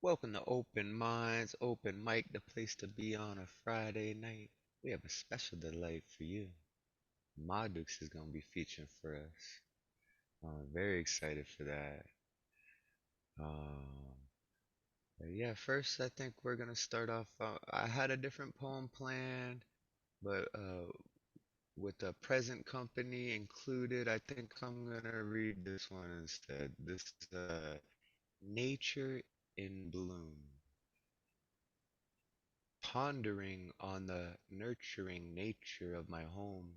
Welcome to Open Minds, Open Mic, the place to be on a Friday night. We have a special delight for you. Madukes is going to be featuring for us. I'm very excited for that. Um, yeah, first I think we're going to start off. I had a different poem planned, but with the present company included, I think I'm going to read this one instead. This is Nature in Bloom. Pondering on the nurturing nature of my home,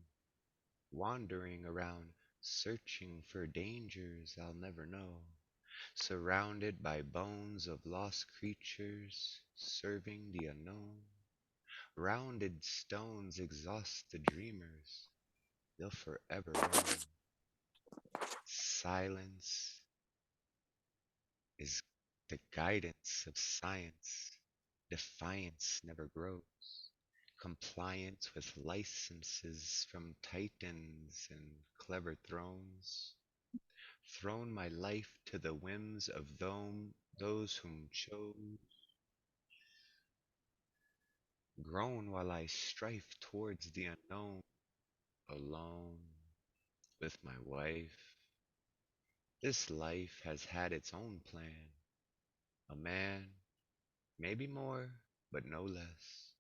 wandering around searching for dangers I'll never know, surrounded by bones of lost creatures serving the unknown. Rounded stones exhaust the dreamers, they'll forever roam. Silence is the guidance of science, defiance never grows. Compliance with licenses from titans and clever thrones, thrown my life to the whims of those whom chose, grown while I strife towards the unknown, alone with my wife. This life has had its own plan, a man, maybe more, but no less.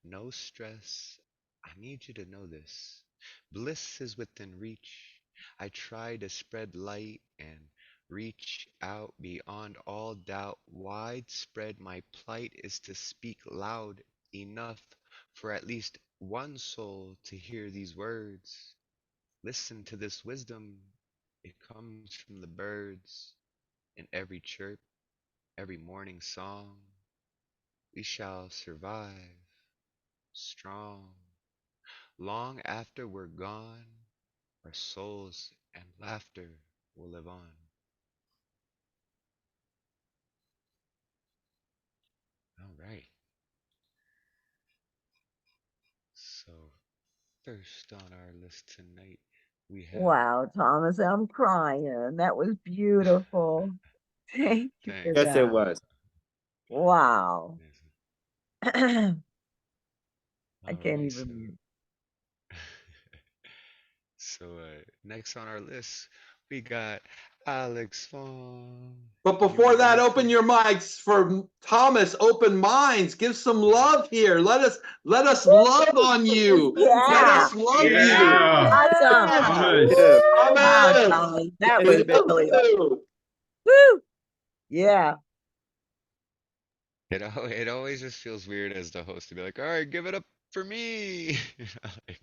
No stress, I need you to know this. Bliss is within reach. I try to spread light and reach out beyond all doubt. Widespread my plight is to speak loud enough for at least one soul to hear these words. Listen to this wisdom. It comes from the birds in every chirp, every morning song. We shall survive strong. Long after we're gone, our souls and laughter will live on. All right. So, first on our list tonight, we have. Wow, Thomas, I'm crying. That was beautiful. Thank you for Thanks. Yes, it that. was. Wow. I All can't right. even. So next on our list, we got Alex Phuong. But You before want to that, read open for? your mics for Thomas. Open minds. Give some love here. Let us love on you. Let Yeah. us love you. Yeah. Awesome. Nice. Yeah. Wow, Thomas. Thomas. That We was love really you. woo. Yeah. It always just feels weird as the host to be like, all right, give it up for me. Like,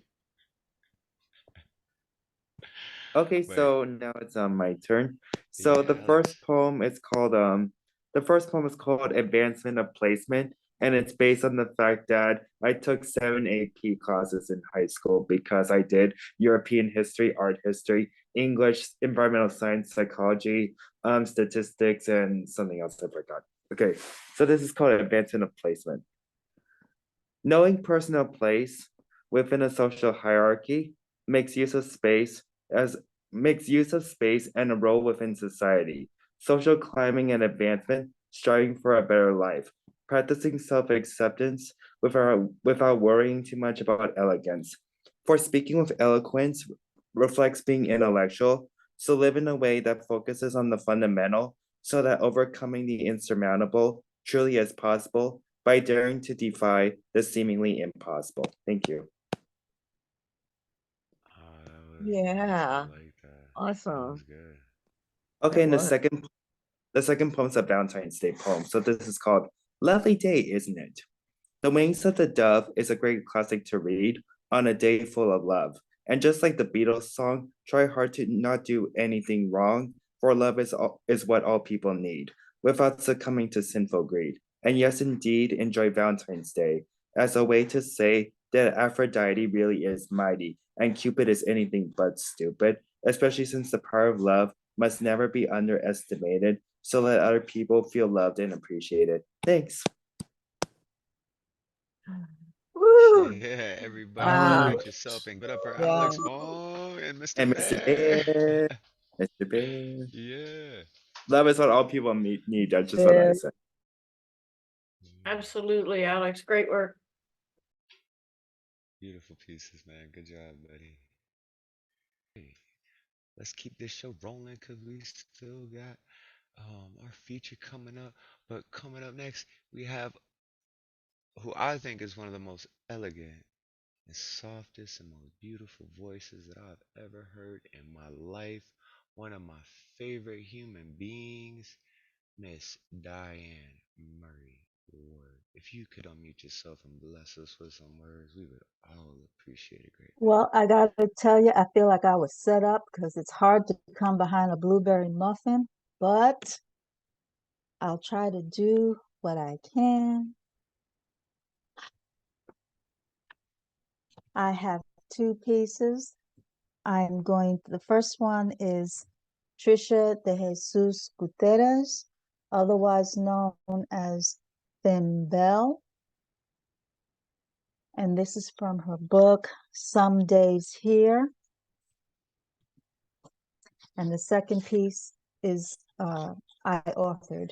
Okay, but so now it's my turn. So yeah, the Alex. first poem is called Advancement of Placement, and it's based on the fact that I took 7 AP classes in high school because I did European history, art history, English, environmental science, psychology, statistics, and something else I forgot. Okay, so this is called Advancement of Placement. Knowing personal place within a social hierarchy makes use of space as makes use of space and a role within society. Social climbing and advancement, striving for a better life, practicing self-acceptance without worrying too much about elegance. For speaking with eloquence reflects being intellectual, so live in a way that focuses on the fundamental so that overcoming the insurmountable truly is possible by daring to defy the seemingly impossible. Thank you. That was nice. I Yeah. like that. That was Awesome. good. Okay, It and was. the second poem is a Valentine's Day poem. So this is called Lovely Day, Isn't It? The Wings of the Dove is a great classic to read on a day full of love. And just like the Beatles song, try hard to not do anything wrong, for love is what all people need, without succumbing to sinful greed. And yes, indeed, enjoy Valentine's Day as a way to say that Aphrodite really is mighty, and Cupid is anything but stupid, especially since the power of love must never be underestimated. So let other people feel loved and appreciated. Thanks. Woo. Yeah, everybody Wow. unmute yourself and give it up for Yeah. Alex Phuong and Mr. And Mr. Bear. Bear. Mr. Bear. Yeah. Love is what all people need. That's just what I Very, said. Absolutely, Alex. Great work. Beautiful pieces, man. Good job, buddy. Hey, let's keep this show rolling because we still got our feature coming up. But coming up next, we have who I think is one of the most elegant and softest and most beautiful voices that I've ever heard in my life. One of my favorite human beings, Miss Diane Murray Ward. If you could unmute yourself and bless us with some words, we would all appreciate it greatly. Well, I got to tell you, I feel like I was set up because it's hard to come behind a blueberry muffin, but I'll try to do what I can. I have two pieces. The first one is Trisha de Jesus Gutierrez, otherwise known as Thin Bell. And this is from her book, Some Days Here. And the second piece is I authored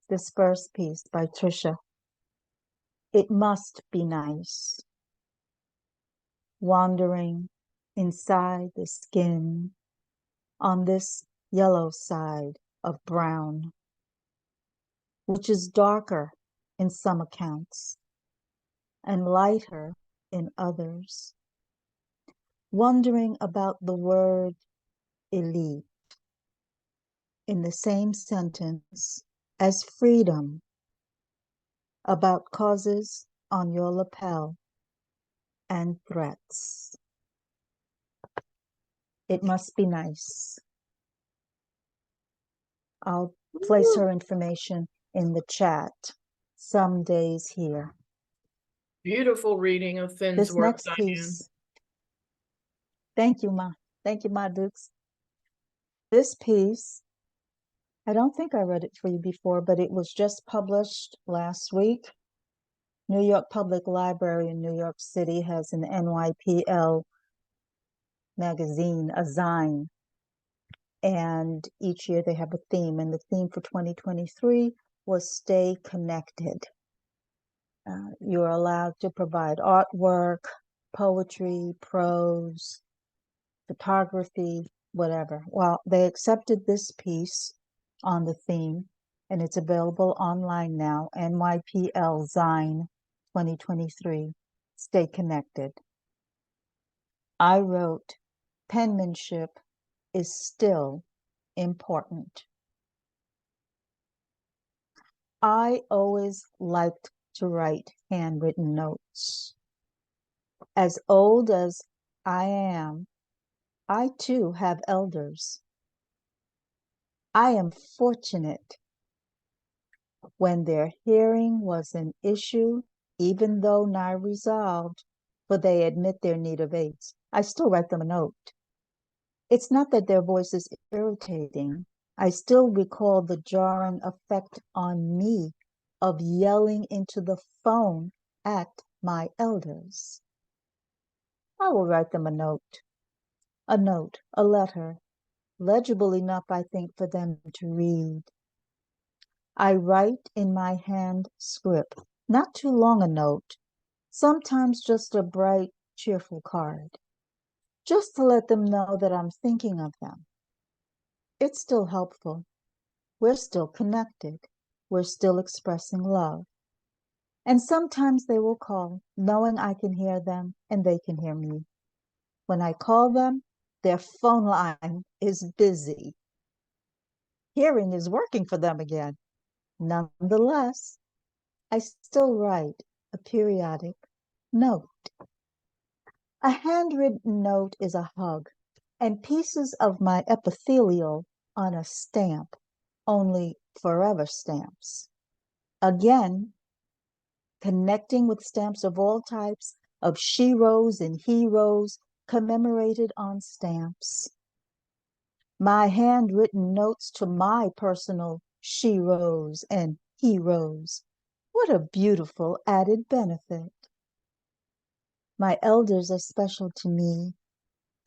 this first piece by Trisha. It must be nice. Wandering inside the skin on this yellow side of brown, which is darker in some accounts and lighter in others. Wondering about the word elite in the same sentence as freedom, about causes on your lapel and threats. It must be nice. I'll place her information in the chat. Some Days Here. Beautiful reading of Finn's This work, next Diane. piece. Thank you, Ma. Thank you, Madukes. This piece, I don't think I read it for you before, but it was just published last week. New York Public Library in New York City has an NYPL magazine, a zine. And each year they have a theme. And the theme for 2023 was Stay Connected. You're allowed to provide artwork, poetry, prose, photography, whatever. Well, they accepted this piece on the theme, and it's available online now, NYPL Zine 2023, Stay Connected. I wrote, penmanship is still important. I always liked to write handwritten notes. As old as I am, I too have elders. I am fortunate when their hearing was an issue, even though nigh resolved, for they admit their need of aids. I still write them a note. It's not that their voice is irritating. I still recall the jarring effect on me of yelling into the phone at my elders. I will write them a note, a letter, legible enough, I think, for them to read. I write in my hand script, not too long a note, sometimes just a bright, cheerful card, just to let them know that I'm thinking of them. It's still helpful. We're still connected. We're still expressing love. And sometimes they will call, knowing I can hear them and they can hear me. When I call them, their phone line is busy. Hearing is working for them again. Nonetheless, I still write a periodic note. A handwritten note is a hug, and pieces of my epithelial on a stamp, only forever stamps. Again, connecting with stamps of all types, of sheroes and heroes commemorated on stamps. My handwritten notes to my personal sheroes and heroes. What a beautiful added benefit. My elders are special to me,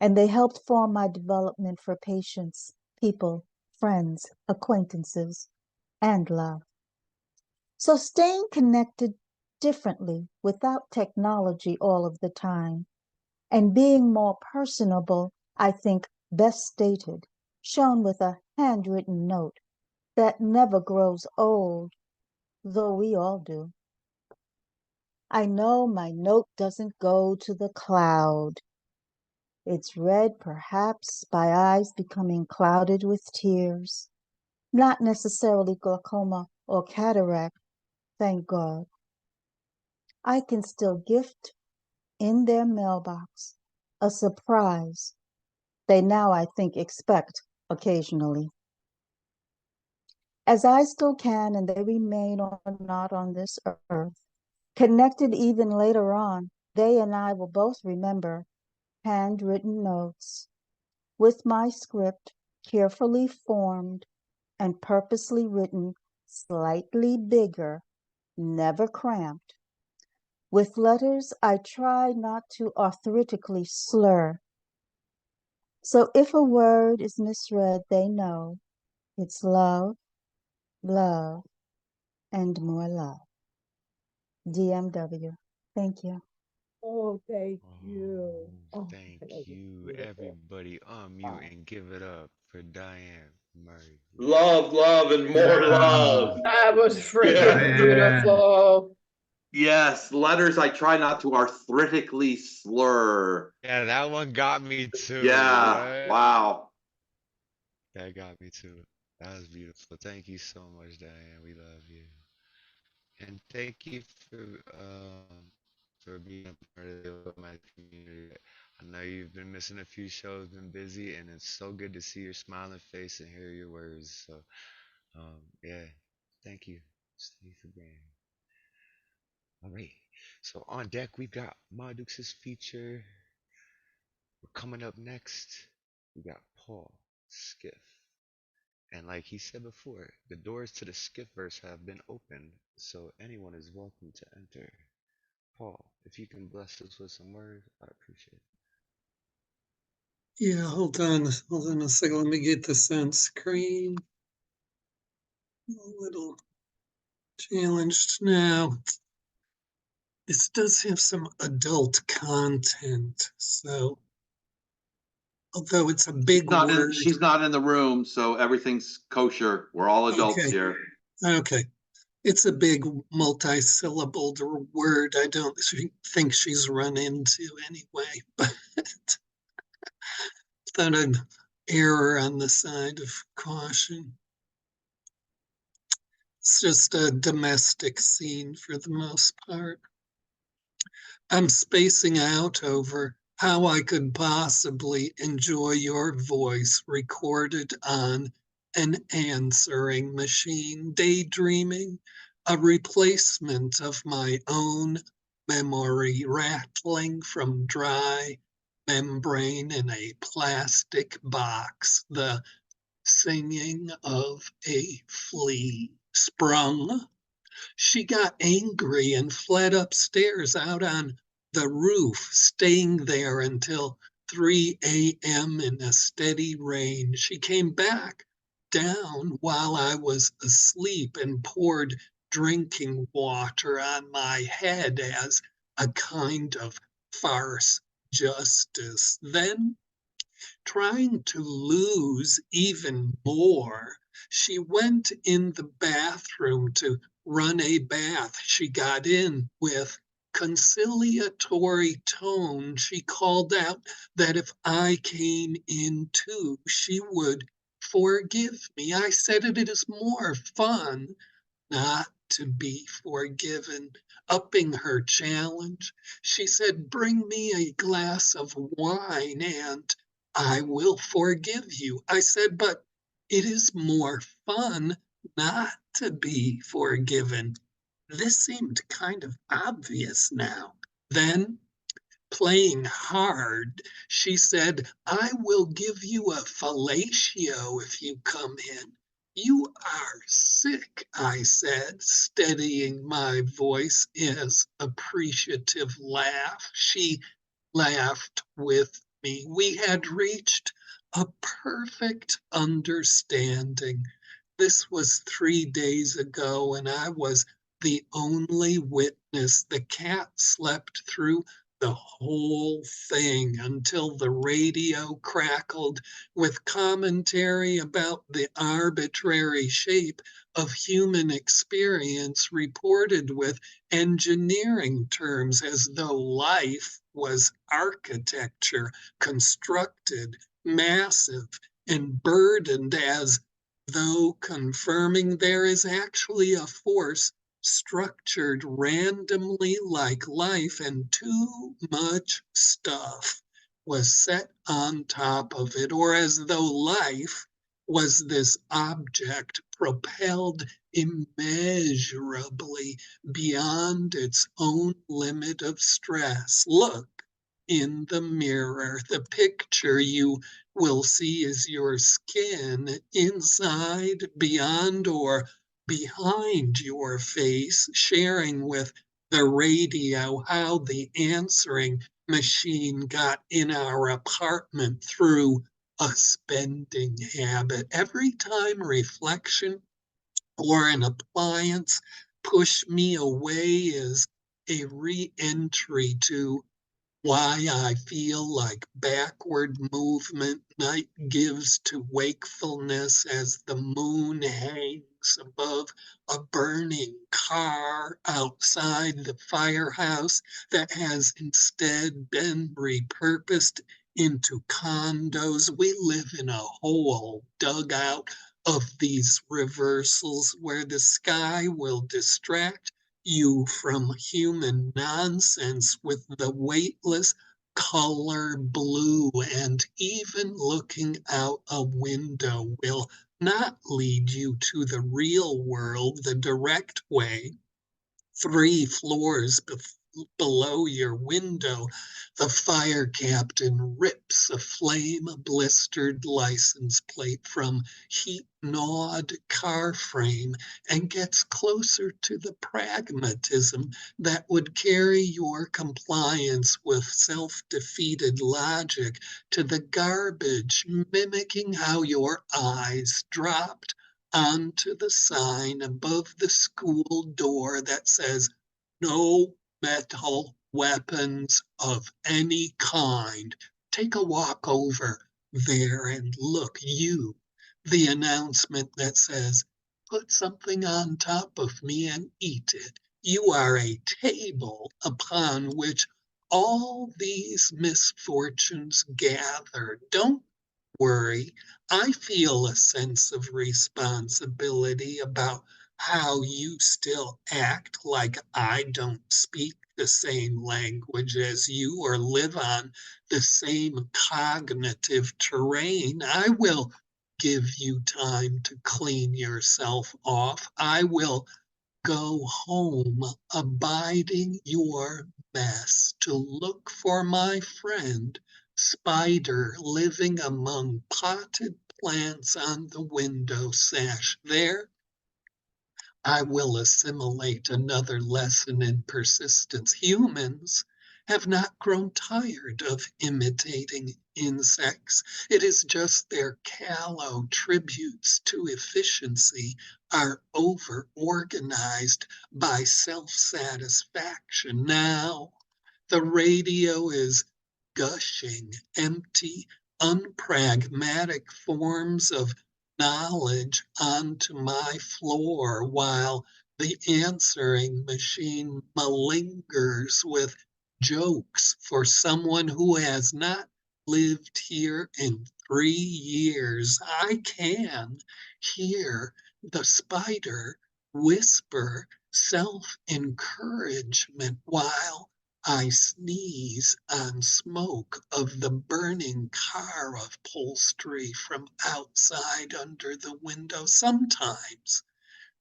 and they helped form my development for patients, people, friends, acquaintances, and love. So staying connected differently without technology all of the time and being more personable, I think best stated, shown with a handwritten note that never grows old, though we all do. I know my note doesn't go to the cloud. It's read perhaps by eyes becoming clouded with tears, not necessarily glaucoma or cataract, thank God. I can still gift in their mailbox a surprise they now, I think, expect occasionally. As I still can, and they remain or not on this earth, connected even later on, they and I will both remember handwritten notes with my script carefully formed and purposely written slightly bigger, never cramped, with letters I try not to arthritically slur. So if a word is misread, they know it's love, love, and more love. DMW. Thank you. Oh, thank Oh, you. Oh, thank that was you. beautiful. Everybody Wow. unmute and give it up for Diane Murray. Love, love, and more love. That was freaking Yeah. beautiful. Yes, letters I try not to arthritically slur. Yeah, that one got me too. Yeah, What? wow. That got me too. That was beautiful. Thank you so much, Diane. We love you. And thank you for being a part of my community. I know you've been missing a few shows, been busy, and it's so good to see your smiling face and hear your words. So, yeah, thank you. Stay for being. All right. So on deck we've got Madukes' feature. Coming up next, we got Paul Skiff. And like he said before, the doors to the Skiff-verse have been opened, so anyone is welcome to enter. Paul, if you can bless us with some words, I'd appreciate it. Yeah, hold on a second. Let me get this on screen. A little challenged now. This does have some adult content, so although it's a big word. She's not in the room, so everything's kosher. We're all adults Okay. here. Okay. It's a big multi-syllabled word I don't think she's run into anyway, but thought I'd err on the side of caution. It's just a domestic scene for the most part. I'm spacing out over how I could possibly enjoy your voice recorded on an answering machine, daydreaming, a replacement of my own memory rattling from dry membrane in a plastic box, the singing of a flea sprung. She got angry and fled upstairs out on the roof, staying there until 3 a.m. in a steady rain. She came back down while I was asleep and poured drinking water on my head as a kind of farce justice. Then, trying to lose even more, she went in the bathroom to run a bath. She got in with conciliatory tone. She called out that if I came in too, she would forgive me. I said it is more fun not to be forgiven. Upping her challenge, she said, "Bring me a glass of wine and I will forgive you." I said, "But it is more fun not to be forgiven." This seemed kind of obvious now. Then, playing hard, she said, "I will give you a fellatio if you come in." "You are sick," I said, steadying my voice as appreciative laugh. She laughed with me. We had reached a perfect understanding. This was 3 days ago, and I was the only witness. The cat slept through the whole thing until the radio crackled with commentary about the arbitrary shape of human experience reported with engineering terms as though life was architecture, constructed, massive, and burdened, as though confirming there is actually a force structured randomly like life, and too much stuff was set on top of it, or as though life was this object propelled immeasurably beyond its own limit of stress. Look in the mirror. The picture you will see is your skin inside, beyond, or behind your face, sharing with the radio how the answering machine got in our apartment through a spending habit. Every time reflection or an appliance push me away is a re-entry to why I feel like backward movement night gives to wakefulness as the moon hangs above a burning car outside the firehouse that has instead been repurposed into condos. We live in a hole dug out of these reversals where the sky will distract you from human nonsense with the weightless color blue, and even looking out a window will not lead you to the real world the direct way. 3 floors below your window, the fire captain rips a flame-blistered license plate from heat-gnawed car frame and gets closer to the pragmatism that would carry your compliance with self-defeated logic to the garbage, mimicking how your eyes dropped onto the sign above the school door that says, "No metal weapons of any kind." Take a walk over there and look. The announcement that says, "Put something on top of me and eat it." You are a table upon which all these misfortunes gather. Don't worry. I feel a sense of responsibility about how you still act like I don't speak the same language as you or live on the same cognitive terrain. I will give you time to clean yourself off. I will go home abiding your mess to look for my friend Spider living among potted plants on the window sash. There I will assimilate another lesson in persistence. Humans have not grown tired of imitating insects. It is just their callow tributes to efficiency are over-organized by self-satisfaction. Now, the radio is gushing empty, unpragmatic forms of knowledge onto my floor while the answering machine malingers with jokes for someone who has not lived here in 3 years. I can hear the spider whisper self-encouragement while I sneeze on smoke of the burning car upholstery from outside under the window. Sometimes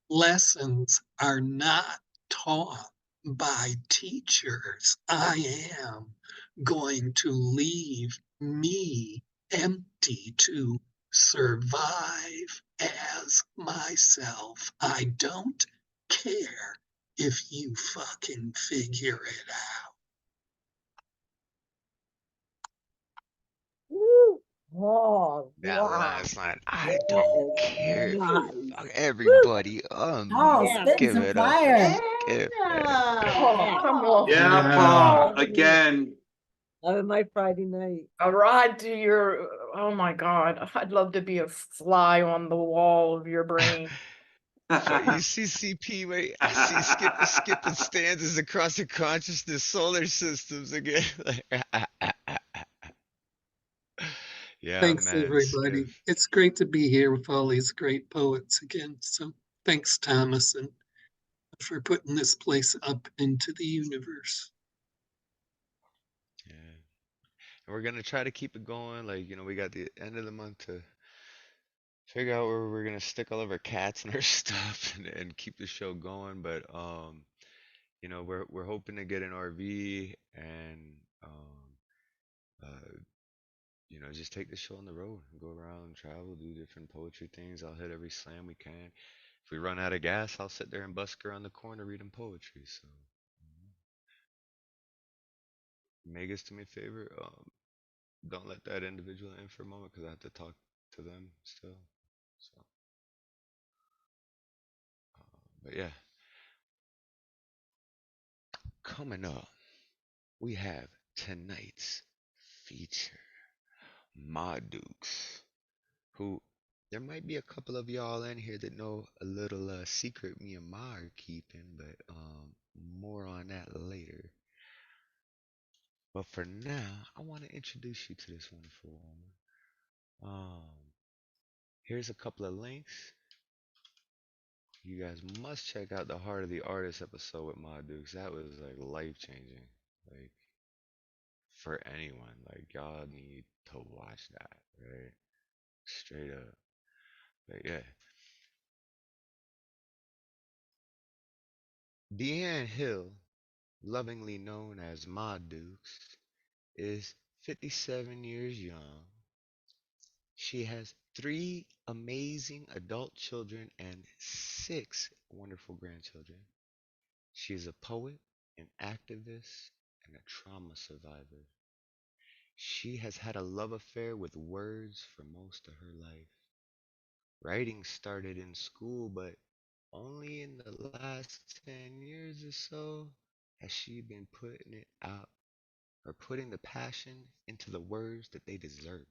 lessons are not taught by teachers. I am going to leave me empty to survive as myself. I don't care if you fucking figure it out. Woo. Oh, That wow. last line, I don't care. Nice. Fuck everybody. Oh, Yeah. spitting Give some it up for fire. Skiff. Oh, come on. Yeah, Paul, again. On my Friday night. A ride to your, oh my God, I'd love to be a fly on the wall of your brain. But you see CP, wait, I see skipping stanzas across the consciousness solar systems again. Yeah, Thanks, man, everybody. Skiff. It's great to be here with all these great poets again. So thanks, Thomas, and for putting this place up into the universe. Yeah. And we're gonna try to keep it going. Like, we got the end of the month to figure out where we're gonna stick all of our cats and our stuff and keep the show going. But we're hoping to get an RV and just take the show on the road and go around, travel, do different poetry things. I'll hit every slam we can. If we run out of gas, I'll sit there and busk around the corner reading poetry. So, Magus, do me a favor. Don't let that individual in for a moment because I have to talk to them still. So, but yeah, coming up, we have tonight's feature, Madukes, who there might be a couple of y'all in here that know a little secret me and Ma are keeping, but more on that later. But for now, I want to introduce you to this wonderful woman. Here's a couple of links. You guys must check out the Heart of the Artist episode with Madukes. That was like life changing. Like for anyone. Like y'all need to watch that, right? Straight up. But yeah. DeAnn Hill, lovingly known as Madukes, is 57 years young. She has 3 amazing adult children and 6 wonderful grandchildren. She is a poet, an activist, and a trauma survivor. She has had a love affair with words for most of her life. Writing started in school, but only in the last 10 years or so has she been putting it out or putting the passion into the words that they deserve.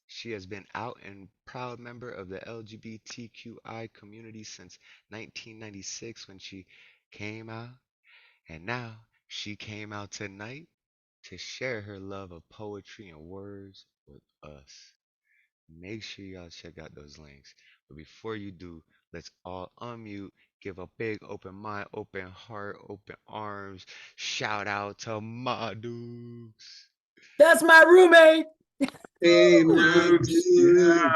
She has been out and proud member of the LGBTQI community since 1996 when she came out, and now she came out tonight to share her love of poetry and words with us. Make sure y'all check out those links. But before you do, let's all unmute, give a big open mind, open heart, open arms. Shout out to Madukes. That's my roommate. Hey, Dukes, yeah.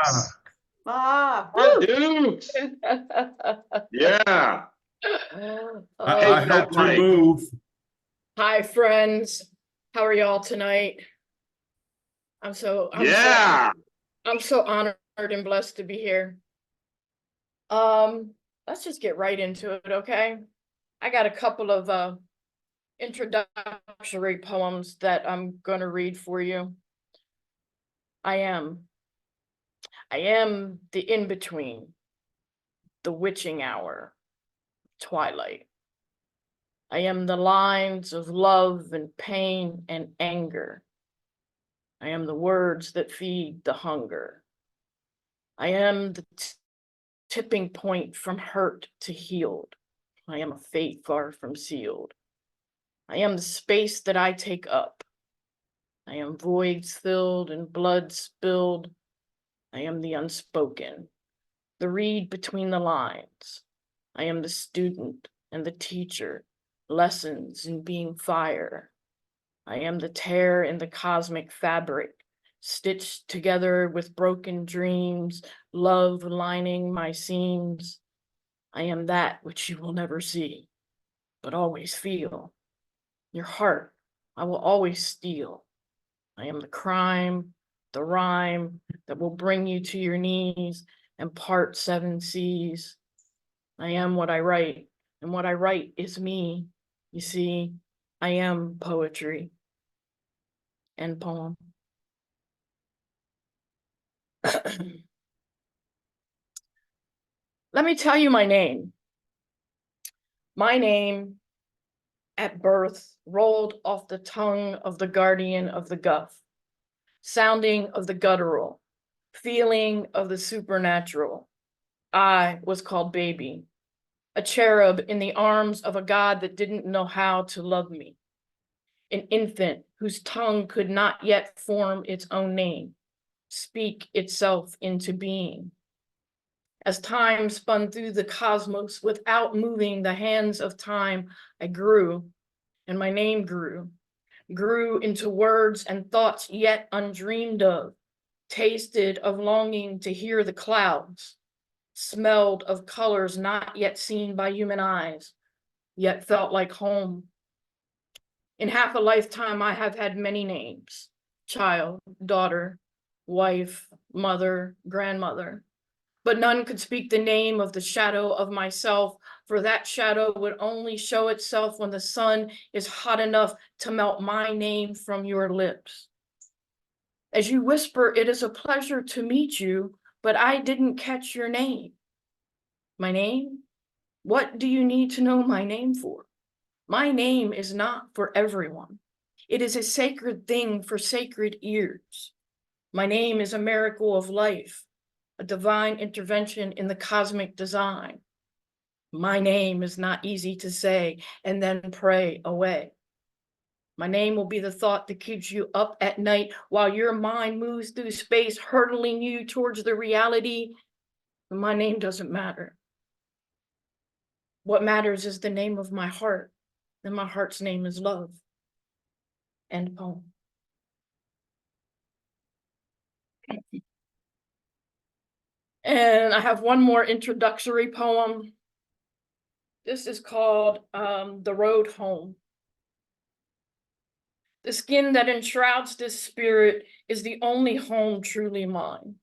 Madukes. Ah, Dukes. Yeah. I Take that helped her mic. move. Hi, friends. How are y'all tonight? I'm so honored and blessed to be here. Let's just get right into it, okay? I got a couple of introductory poems that I'm going to read for you. I am the in-between, the witching hour, twilight. I am the lines of love and pain and anger. I am the words that feed the hunger. I am the tipping point from hurt to healed. I am a fate far from sealed. I am the space that I take up. I am voids filled and blood spilled. I am the unspoken, the read between the lines. I am the student and the teacher, lessons in being fire. I am the tear in the cosmic fabric, stitched together with broken dreams, love lining my seams. I am that which you will never see, but always feel. Your heart I will always steal. I am the crime, the rhyme that will bring you to your knees and part 7 seas. I am what I write, and what I write is me. You see, I am poetry. End poem. Let me tell you my name. My name at birth rolled off the tongue of the guardian of the guff, sounding of the guttural, feeling of the supernatural. I was called baby, a cherub in the arms of a God that didn't know how to love me, an infant whose tongue could not yet form its own name, speak itself into being. As time spun through the cosmos without moving the hands of time, I grew, and my name grew into words and thoughts yet undreamed of, tasted of longing to hear the clouds, smelled of colors not yet seen by human eyes, yet felt like home. In half a lifetime, I have had many names: child, daughter, wife, mother, grandmother, but none could speak the name of the shadow of myself, for that shadow would only show itself when the sun is hot enough to melt my name from your lips. As you whisper, it is a pleasure to meet you, but I didn't catch your name. My name? What do you need to know my name for? My name is not for everyone. It is a sacred thing for sacred ears. My name is a miracle of life, a divine intervention in the cosmic design. My name is not easy to say and then pray away. My name will be the thought that keeps you up at night while your mind moves through space, hurtling you towards the reality. My name doesn't matter. What matters is the name of my heart, and my heart's name is love. End poem. And I have one more introductory poem. This is called The Road Home. The skin that enshrouds this spirit is the only home truly mine.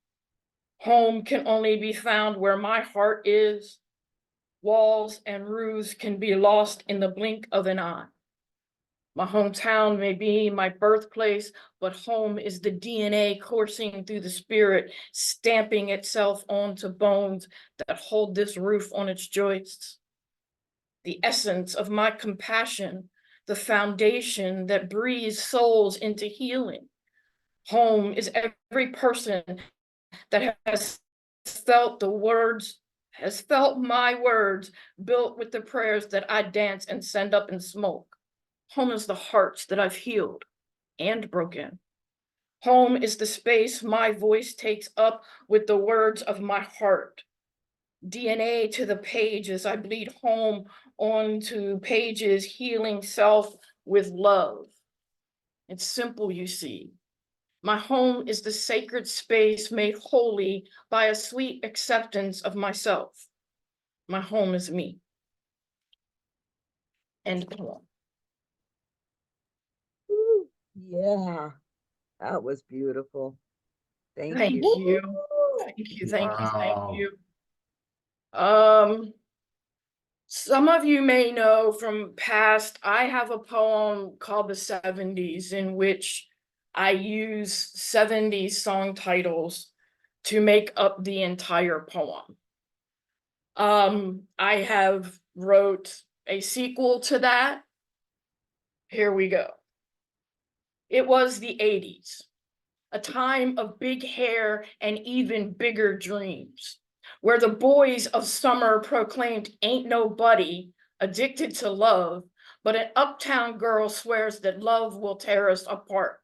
Home can only be found where my heart is. Walls and roofs can be lost in the blink of an eye. My hometown may be my birthplace, but home is the DNA coursing through the spirit, stamping itself onto bones that hold this roof on its joists. The essence of my compassion, the foundation that breathes souls into healing. Home is every person that has felt the words, has felt my words built with the prayers that I dance and send up in smoke. Home is the hearts that I've healed and broken. Home is the space my voice takes up with the words of my heart. DNA to the pages, I bleed home onto pages, healing self with love. It's simple, you see. My home is the sacred space made holy by a sweet acceptance of myself. My home is me. End poem. Ooh, yeah, that was beautiful. Thank Thank you. you. Thank you, thank you, thank Wow. you. Some of you may know from past, I have a poem called The 70s in which I use 70s song titles to make up the entire poem. I have wrote a sequel to that. Here we go. It was the 80s, a time of big hair and even bigger dreams, where the boys of summer proclaimed ain't nobody addicted to love, but an uptown girl swears that love will tear us apart.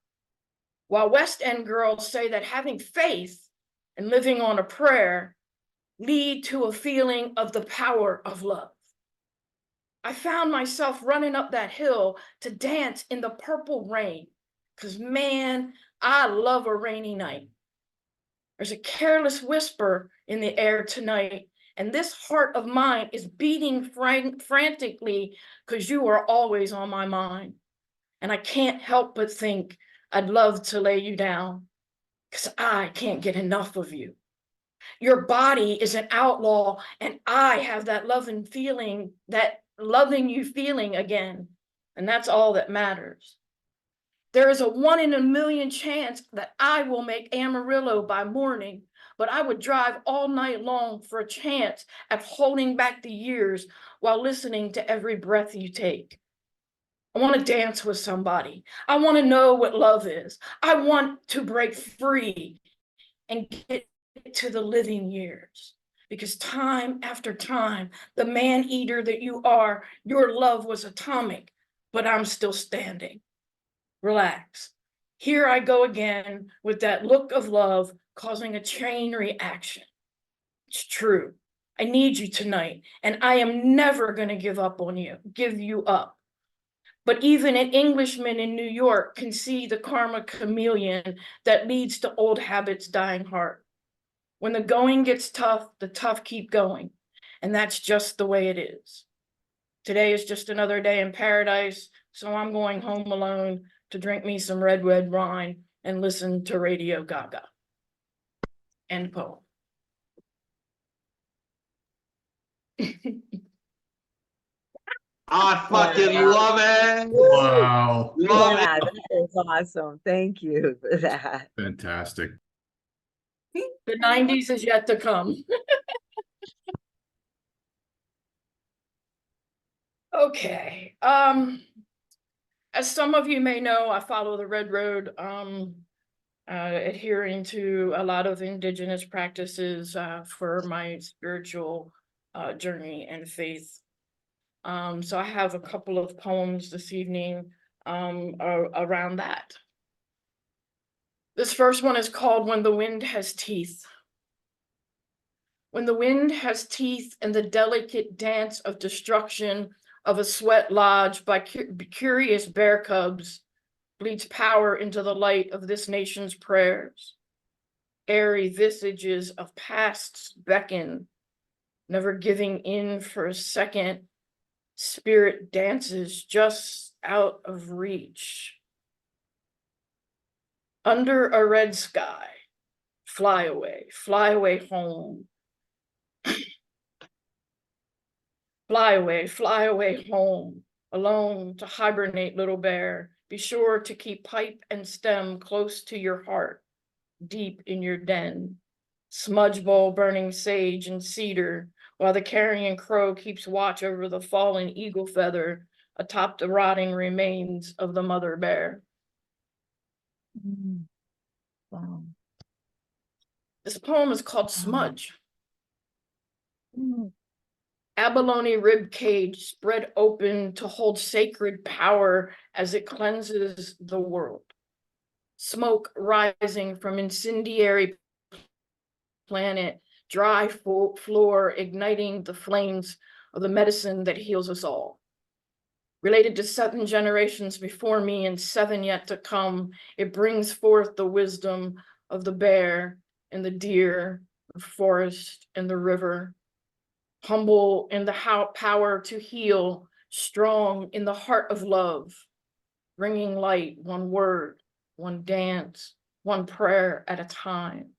While West End girls say that having faith and living on a prayer lead to a feeling of the power of love. I found myself running up that hill to dance in the purple rain, because man, I love a rainy night. There's a careless whisper in the air tonight, and this heart of mine is beating frantically because you are always on my mind. And I can't help but think I'd love to lay you down because I can't get enough of you. Your body is an outlaw, and I have that loving feeling, that loving you feeling again. And that's all that matters. There is a 1 in a million chance that I will make Amarillo by morning, but I would drive all night long for a chance at holding back the years while listening to every breath you take. I want to dance with somebody. I want to know what love is. I want to break free and get to the living years. Because time after time, the man-eater that you are, your love was atomic, but I'm still standing. Relax. Here I go again with that look of love causing a chain reaction. It's true. I need you tonight, and I am never going to give you up. But even an Englishman in New York can see the karma chameleon that leads to old habits dying hard. When the going gets tough, the tough keep going. And that's just the way it is. Today is just another day in paradise, so I'm going home alone to drink me some red wine and listen to Radio Gaga. End poem. I fucking love it. Wow. Love Yeah, it. that is awesome. Thank you for that. Fantastic. The 90s is yet to come. Okay. As some of you may know, I follow the Red Road, adhering to a lot of indigenous practices for my spiritual journey and faith. So I have a couple of poems this evening around that. This first one is called When the Wind Has Teeth. When the wind has teeth and the delicate dance of destruction of a sweat lodge by curious bear cubs bleeds power into the light of this nation's prayers. Airy visages of pasts beckon, never giving in for a second. Spirit dances just out of reach. Under a red sky, fly away home. Fly away home, alone to hibernate, little bear. Be sure to keep pipe and stem close to your heart, deep in your den. Smudge bowl burning sage and cedar, while the carrion crow keeps watch over the fallen eagle feather atop the rotting remains of the mother bear. Wow. This poem is called Smudge. Mm. Abalone rib cage spread open to hold sacred power as it cleanses the world. Smoke rising from incendiary planet, dry floor igniting the flames of the medicine that heals us all. Related to 7 generations before me and 7 yet to come, it brings forth the wisdom of the bear and the deer, the forest and the river. Humble in the power to heal, strong in the heart of love, bringing light, one word, one dance, one prayer at a time.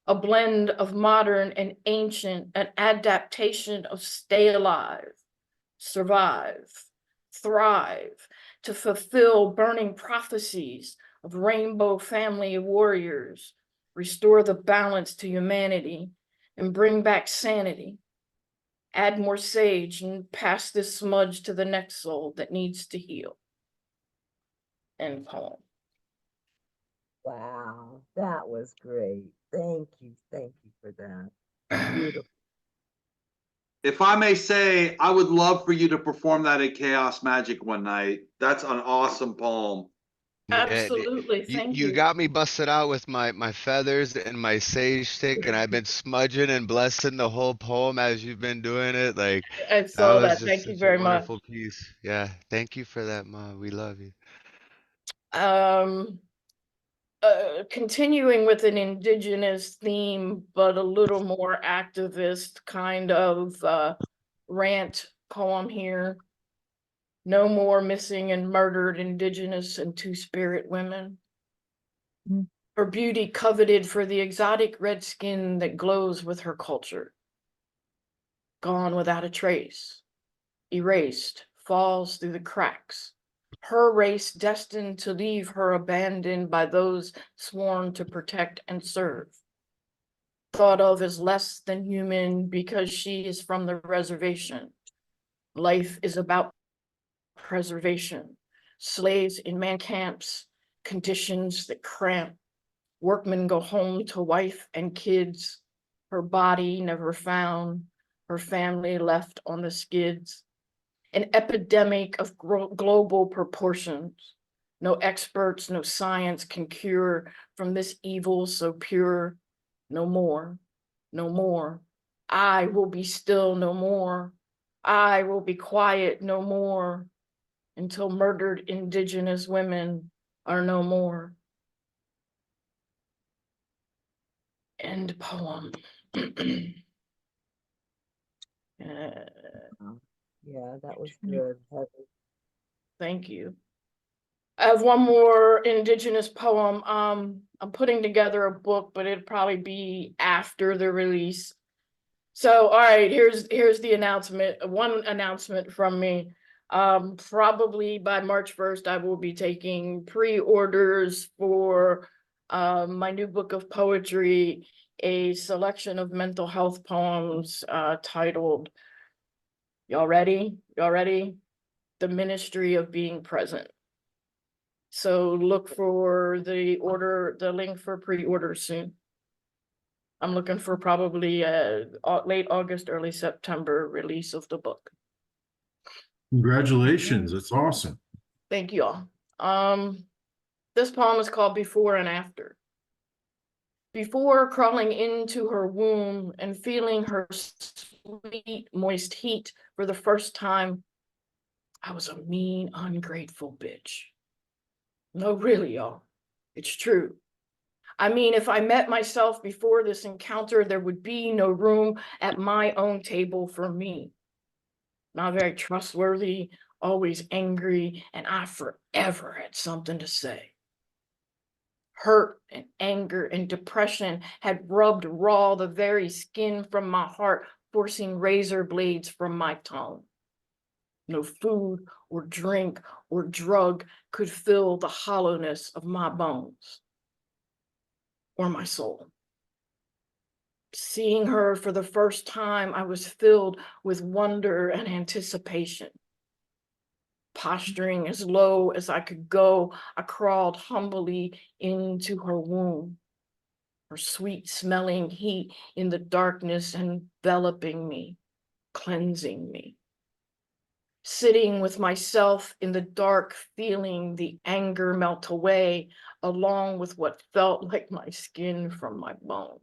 A blend of modern and ancient, an adaptation of stay alive, survive, thrive, to fulfill burning prophecies of rainbow family warriors, restore the balance to humanity, and bring back sanity. Add more sage and pass this smudge to the next soul that needs to heal. End poem. Wow, that was great. Thank you for that. Beautiful. If I may say, I would love for you to perform that at Chaos Magic one night. That's an awesome poem. Absolutely, thank you you. got me busted out with my feathers and my sage stick, and I've been smudging and blessing the whole poem as you've been doing it. Like, I that saw was that. just Thank you such a very much. wonderful piece. Yeah, thank you for that, Ma. We love you. Continuing with an indigenous theme, but a little more activist kind of rant poem here. No more missing and murdered indigenous and two-spirit women. Her beauty coveted for the exotic red skin that glows with her culture. Gone without a trace, erased, falls through the cracks. Her race destined to leave her abandoned by those sworn to protect and serve. thought of as less than human because she is from the reservation. Life is about preservation. Slaves in man camps, conditions that cramp. Workmen go home to wife and kids. Her body never found, her family left on the skids. An epidemic of global proportions. No experts, no science can cure from this evil so pure. No more, no more. I will be still no more. I will be quiet no more until murdered indigenous women are no more. End poem. Yeah, that was good. Thank you. I have one more indigenous poem. I'm putting together a book, but it'd probably be after the release. So, all right, here's the announcement. One announcement from me. Probably by March 1st, I will be taking pre-orders for my new book of poetry, a selection of mental health poems titled, y'all ready? Y'all ready? The Ministry of Being Present. So look for the link for pre-order soon. I'm looking for probably late August, early September release of the book. Congratulations. That's awesome. Thank you all. This poem is called Before and After. Before crawling into her womb and feeling her sweet, moist heat for the first time, I was a mean, ungrateful bitch. No, really, y'all. It's true. I mean, if I met myself before this encounter, there would be no room at my own table for me. Not very trustworthy, always angry, and I forever had something to say. Hurt and anger and depression had rubbed raw the very skin from my heart, forcing razor blades from my tongue. No food or drink or drug could fill the hollowness of my bones or my soul. Seeing her for the first time, I was filled with wonder and anticipation. Posturing as low as I could go, I crawled humbly into her womb, her sweet smelling heat in the darkness enveloping me, cleansing me. Sitting with myself in the dark, feeling the anger melt away, along with what felt like my skin from my bones.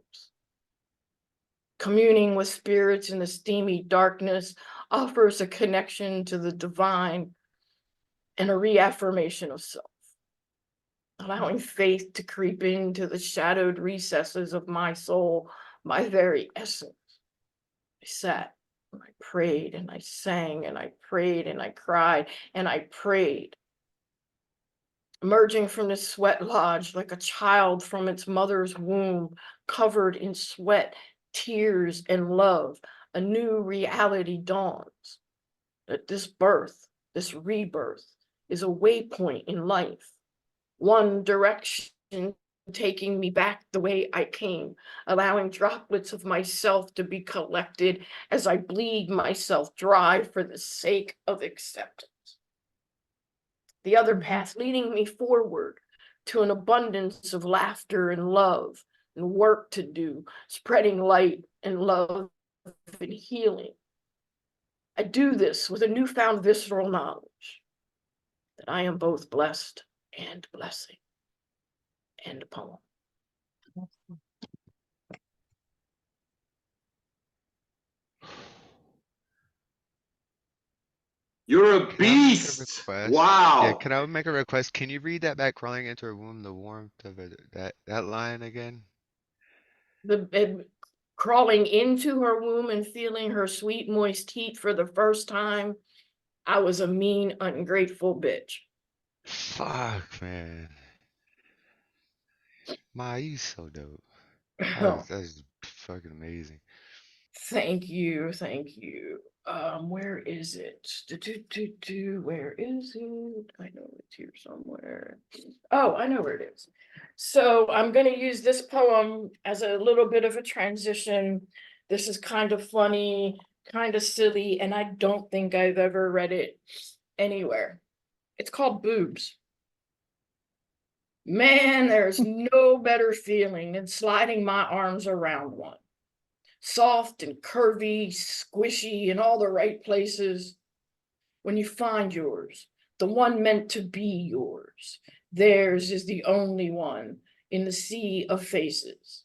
Communing with spirits in the steamy darkness offers a connection to the divine and a reaffirmation of self, allowing faith to creep into the shadowed recesses of my soul, my very essence. I sat and I prayed and I sang and I prayed and I cried and I prayed. Emerging from the sweat lodge like a child from its mother's womb, covered in sweat, tears, and love, a new reality dawns. That this birth, this rebirth, is a waypoint in life. One direction taking me back the way I came, allowing droplets of myself to be collected as I bleed myself dry for the sake of acceptance. The other path leading me forward to an abundance of laughter and love and work to do, spreading light and love and healing. I do this with a newfound visceral knowledge that I am both blessed and blessing. End poem. You're a Can I make a beast. request? Wow. Yeah, can I make a request? Can you read that back, crawling into her womb, the warmth of it, that line again? Crawling into her womb and feeling her sweet, moist heat for the first time, I was a mean, ungrateful bitch. Fuck, man. Ma, you so dope. That's fucking amazing. Thank you, thank you. Where is it? Where is it? I know it's here somewhere. Oh, I know where it is. So I'm going to use this poem as a little bit of a transition. This is kind of funny, kind of silly, and I don't think I've ever read it anywhere. It's called Boobs. Man, there's no better feeling than sliding my arms around one. Soft and curvy, squishy in all the right places. When you find yours, the one meant to be yours, theirs is the only one in the sea of faces.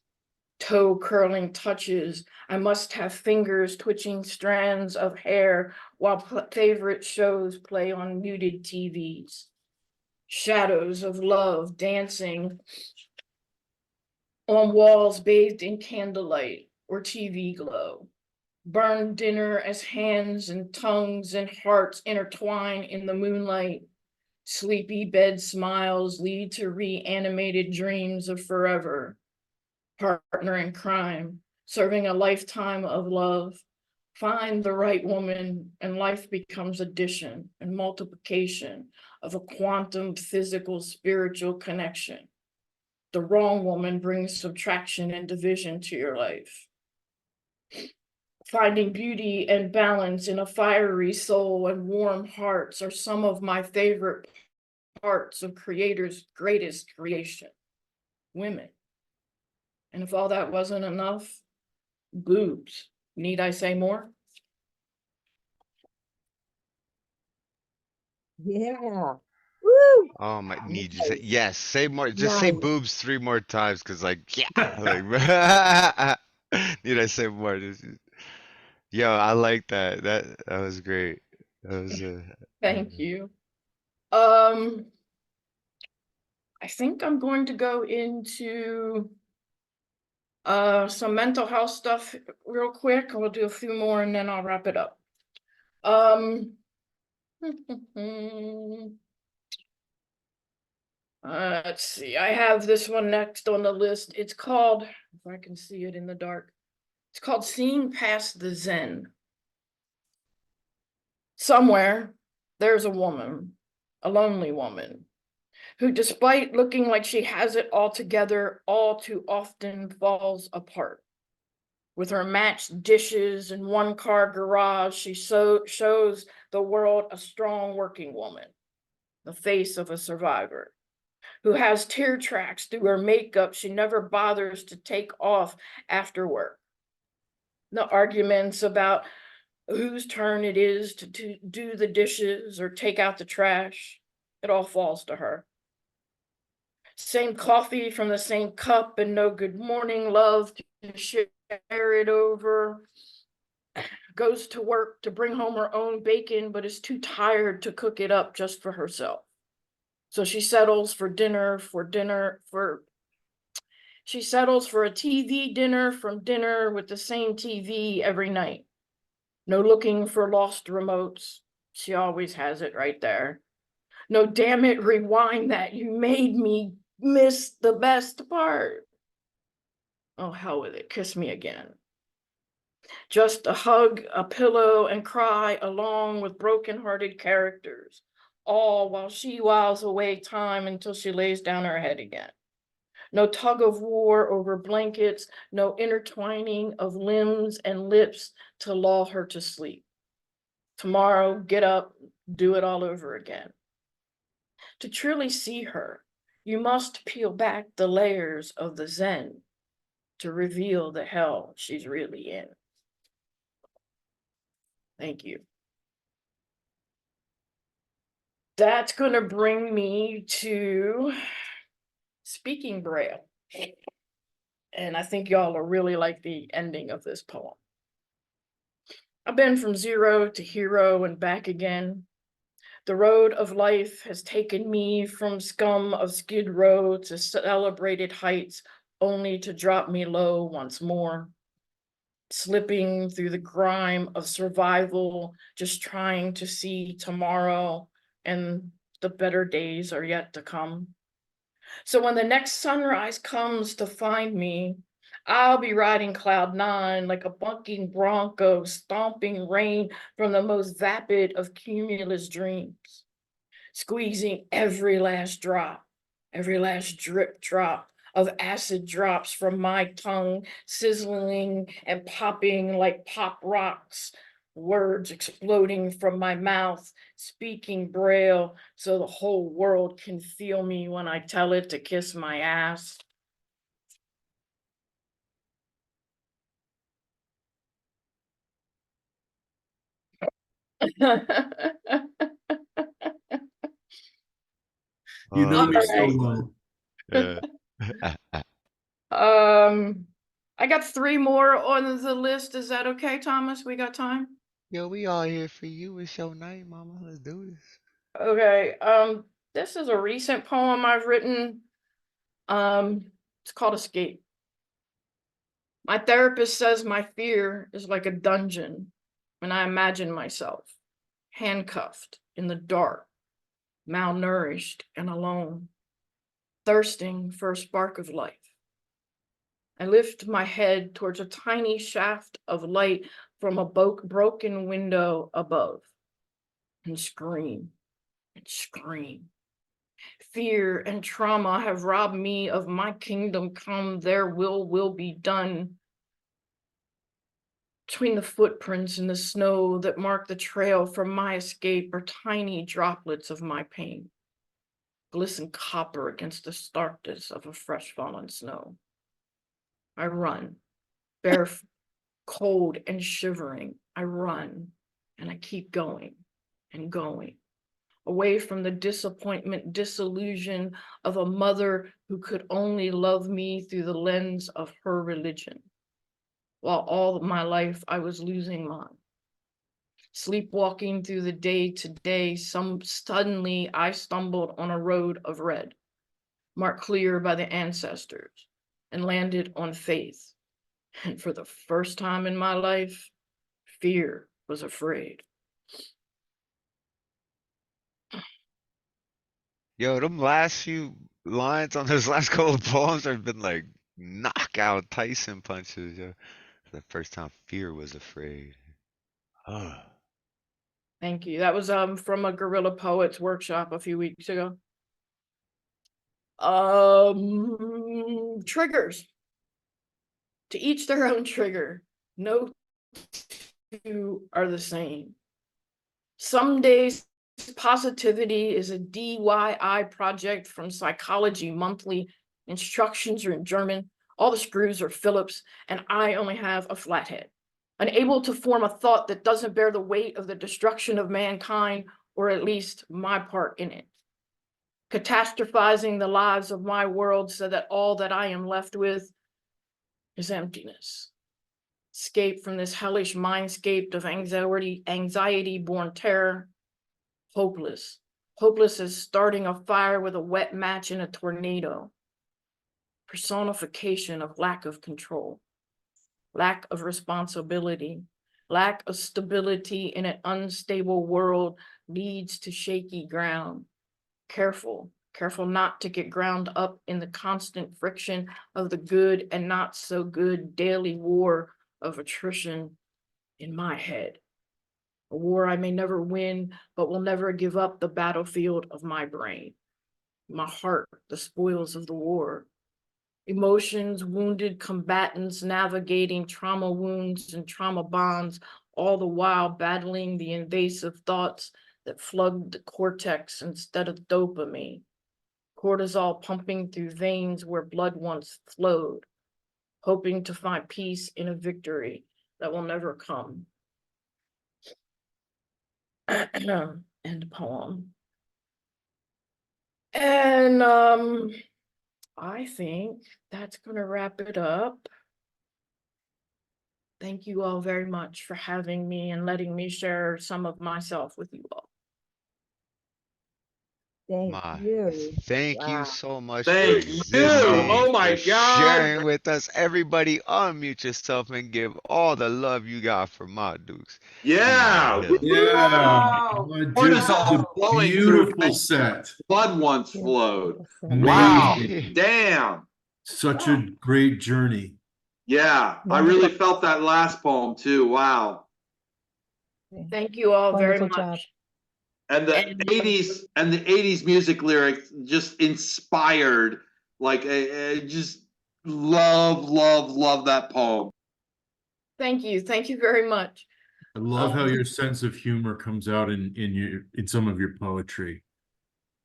Toe curling touches, I must have fingers twitching strands of hair while favorite shows play on muted TVs. Shadows of love dancing on walls bathed in candlelight or TV glow. Burned dinner as hands and tongues and hearts intertwine in the moonlight. Sleepy bed smiles lead to reanimated dreams of forever. Partner in crime, serving a lifetime of love. Find the right woman and life becomes addition and multiplication of a quantum physical spiritual connection. The wrong woman brings subtraction and division to your life. Finding beauty and balance in a fiery soul and warm hearts are some of my favorite parts of Creator's greatest creation, women. And if all that wasn't enough, boobs. Need I say more? Yeah. Woo! Oh my, need you say Nice. yes? Say more. Just say Nice. boobs 3 more times, cause like yeah, like need I say more? Yo, I like that. That was great. That was Thank you. I think I'm going to go into some mental health stuff real quick. We'll do a few more and then I'll wrap it up. Let's see. I have this one next on the list. It's called, if I can see it in the dark, it's called Seeing Past the Zen. Somewhere there's a woman, a lonely woman, who despite looking like she has it all together, all too often falls apart. With her matched dishes and one-car garage, she shows the world a strong working woman, the face of a survivor, who has tear tracks through her makeup she never bothers to take off after work. The arguments about whose turn it is to do the dishes or take out the trash, it all falls to her. Same coffee from the same cup and no good morning love to share it over. Goes to work to bring home her own bacon, but is too tired to cook it up just for herself. So she settles for a TV dinner from dinner with the same TV every night. No looking for lost remotes. She always has it right there. No, damn it, rewind that. You made me miss the best part. Oh, hell with it. Kiss me again. Just a hug, a pillow, and cry along with broken-hearted characters, all while she whiles away time until she lays down her head again. No tug of war over blankets, no intertwining of limbs and lips to lull her to sleep. Tomorrow, get up, do it all over again. To truly see her, you must peel back the layers of the Zen to reveal the hell she's really in. Thank you. That's going to bring me to speaking Braille. And I think y'all will really like the ending of this poem. I've been from zero to hero and back again. The road of life has taken me from scum of Skid Row to celebrated heights, only to drop me low once more. Slipping through the grime of survival, just trying to see tomorrow, and the better days are yet to come. So when the next sunrise comes to find me, I'll be riding cloud 9 like a bucking bronco, stomping rain from the most vapid of cumulus dreams, squeezing every last drop, every last drip drop of acid drops from my tongue, sizzling and popping like pop rocks, words exploding from my mouth, speaking braille so the whole world can feel me when I tell it to kiss my ass. You know me so Alright. well. I got 3 more on the list. Is that okay, Thomas? We got time? Yo, we all here for you. It's your night, mama. Let's do this. Okay. This is a recent poem I've written. It's called Escape. My therapist says my fear is like a dungeon, and I imagine myself handcuffed in the dark, malnourished and alone, thirsting for a spark of life. I lift my head towards a tiny shaft of light from a broken window above and scream and scream. Fear and trauma have robbed me of my kingdom come, their will be done. Between the footprints in the snow that mark the trail from my escape are tiny droplets of my pain, glisten copper against the starkness of a fresh fallen snow. I run, barefoot, cold and shivering. I run and I keep going and going, away from the disappointment, disillusion of a mother who could only love me through the lens of her religion. While all of my life I was losing mine. Sleepwalking through the day to day, suddenly I stumbled on a road of red, marked clear by the ancestors, and landed on faith. And for the first time in my life, fear was afraid. Yo, them last few lines on those last couple of poems have been like knockout Tyson punches, yo. The first time fear was afraid. Oh. Thank you. That was from a Guerrilla Poets workshop a few weeks ago. Triggers. To each their own trigger. No two are the same. Some days positivity is a DIY project from Psychology Monthly. Instructions are in German. All the screws are Phillips, and I only have a flathead. Unable to form a thought that doesn't bear the weight of the destruction of mankind, or at least my part in it. Catastrophizing the lives of my world so that all that I am left with is emptiness. Escape from this hellish mindscape of anxiety-born terror. Hopeless. Hopeless as starting a fire with a wet match in a tornado. Personification of lack of control, lack of responsibility, lack of stability in an unstable world leads to shaky ground. Careful not to get ground up in the constant friction of the good and not so good daily war of attrition in my head. A war I may never win, but will never give up the battlefield of my brain. My heart, the spoils of the war. Emotions, wounded combatants navigating trauma wounds and trauma bonds, all the while battling the invasive thoughts that flood the cortex instead of dopamine. Cortisol pumping through veins where blood once flowed, hoping to find peace in a victory that will never come. End poem. And I think that's going to wrap it up. Thank you all very much for having me and letting me share some of myself with you all. Thank you. Thank you Wow. so much Thank for you. existing, Oh my for God. sharing with us. Everybody unmute yourself and give all the love you got for Madukes. Yeah. DeAnn Hill. Yeah. Cortisol flowing through Beautiful set. blood once flowed. Beautiful. Wow. Amazing. Damn. Such a great journey. Yeah, I really felt that last poem too. Wow. Thank you all very Wonderful much. job. And the And- 80s and the 80s music lyrics just inspired, like just love that poem. Thank you very much. I love how your sense of humor comes out in some of your poetry.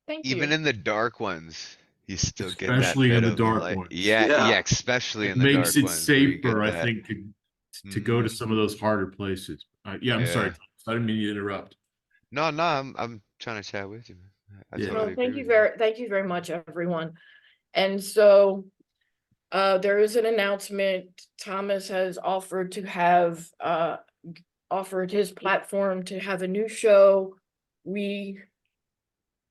Thank Even you. in the dark ones, you still get that Especially bit in the of dark like, ones. yeah, especially It in the makes dark it ones where you get safer, I that. think, to go to some of those harder places. Yeah, I'm sorry, Yeah. I didn't mean to interrupt. No, I'm trying to chat with you, man. I Yeah. totally Well, agree with you. thank you very much, everyone. And so there is an announcement. Thomas has offered to have offered his platform to have a new show. We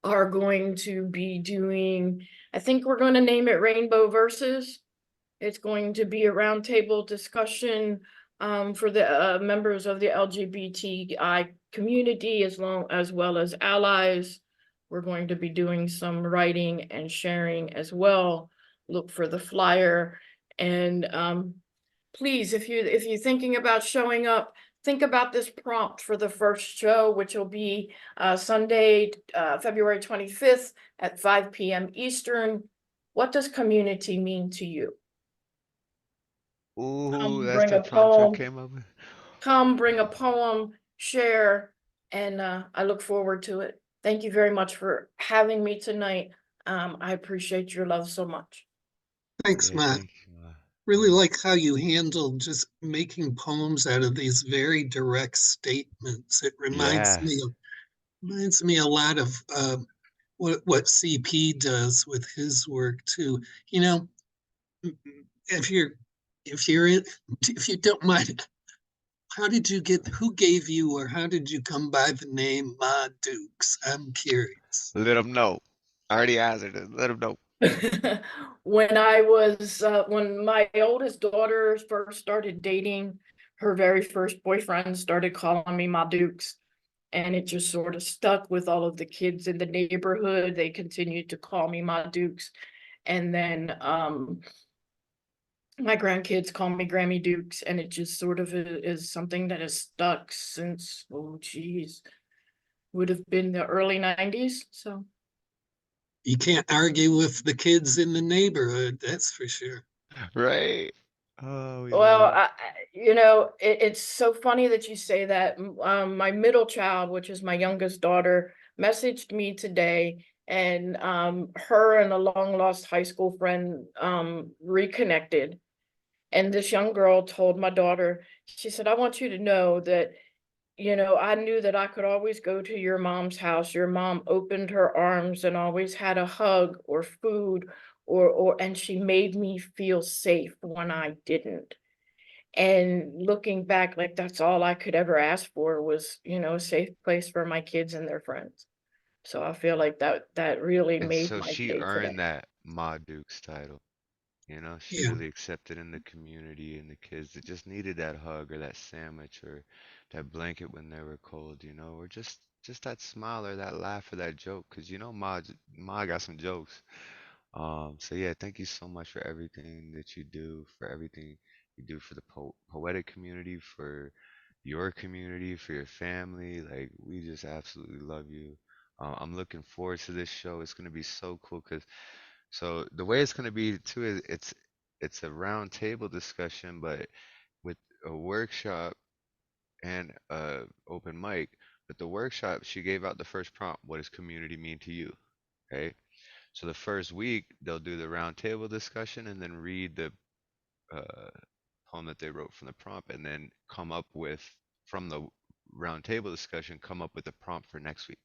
are going to be doing, I think we're going to name it Rainbow Verses. It's going to be a roundtable discussion for the members of the LGBTI community as well as allies. We're going to be doing some writing and sharing as well. Look for the flyer. And please, if you're thinking about showing up, think about this prompt for the first show, which will be Sunday, February 25th at 5 p.m. Eastern. What does community mean to you? Ooh, that's Bring the a prompt I poem. came up with. Come bring a poem, share, and I look forward to it. Thank you very much for having me tonight. I appreciate your love so much. Thanks, Yeah, Matt. thank you. Really like how you handled just making poems out of these very direct statements. It reminds me a lot of what CP does with his work too. You know, if you don't mind, who gave you or how did you come by the name Madukes? I'm curious. Let them know. I already answered it. Let them know. When I was when my oldest daughter first started dating, her very first boyfriend started calling me Madukes, and it just sort of stuck with all of the kids in the neighborhood. They continued to call me Madukes, and then my grandkids call me Grammy Dukes, and it just sort of is something that has stuck since, oh geez, would have been the early 90s. So You can't argue with the kids in the neighborhood, that's for sure. Right. Oh, well, it's so funny that you say that. My middle child, which is my youngest daughter, messaged me today, and her and a long lost high school friend reconnected. And this young girl told my daughter, she said, I want you to know that, I knew that I could always go to your mom's house. Your mom opened her arms and always had a hug or food and she made me feel safe when I didn't. And looking back, like that's all I could ever ask for was, a safe place for my kids and their friends. So I feel like that really And made so my she day earned today. that Ma Dukes title. She Yeah. really accepted in the community and the kids that just needed that hug or that sandwich or that blanket when they were cold, or just that smile or that laugh or that joke. Cause Ma got some jokes. So yeah, thank you so much for everything that you do, for everything you do for the poetic community, for your community, for your family. Like we just absolutely love you. I'm looking forward to this show. It's gonna be so cool because so the way it's gonna be too is it's a round table discussion, but with a workshop and open mic. But the workshop, she gave out the first prompt, what does community mean to you? Okay. So the first week they'll do the round table discussion and then read the uh, poem that they wrote from the prompt and then come up with from the round table discussion come up with a prompt for next week.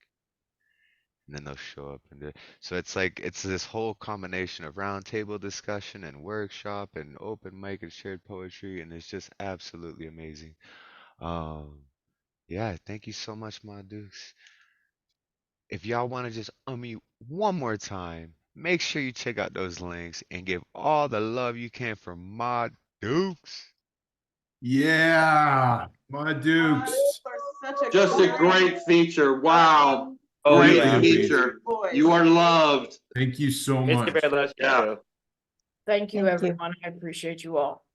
And then they'll show up and so it's like it's this whole combination of round table discussion and workshop and open mic and shared poetry and it's just absolutely amazing. Yeah, thank you so much, my dukes. If y'all want to just unmute one more time, make sure you check out those links and give all the love you can for my dukes. Yeah, my Dukes. Just a great feature. Wow. Oh, Great yeah. feature. You are loved. Thank you so It's much. very Yeah. Thank you, Thank you. everyone. I appreciate you all.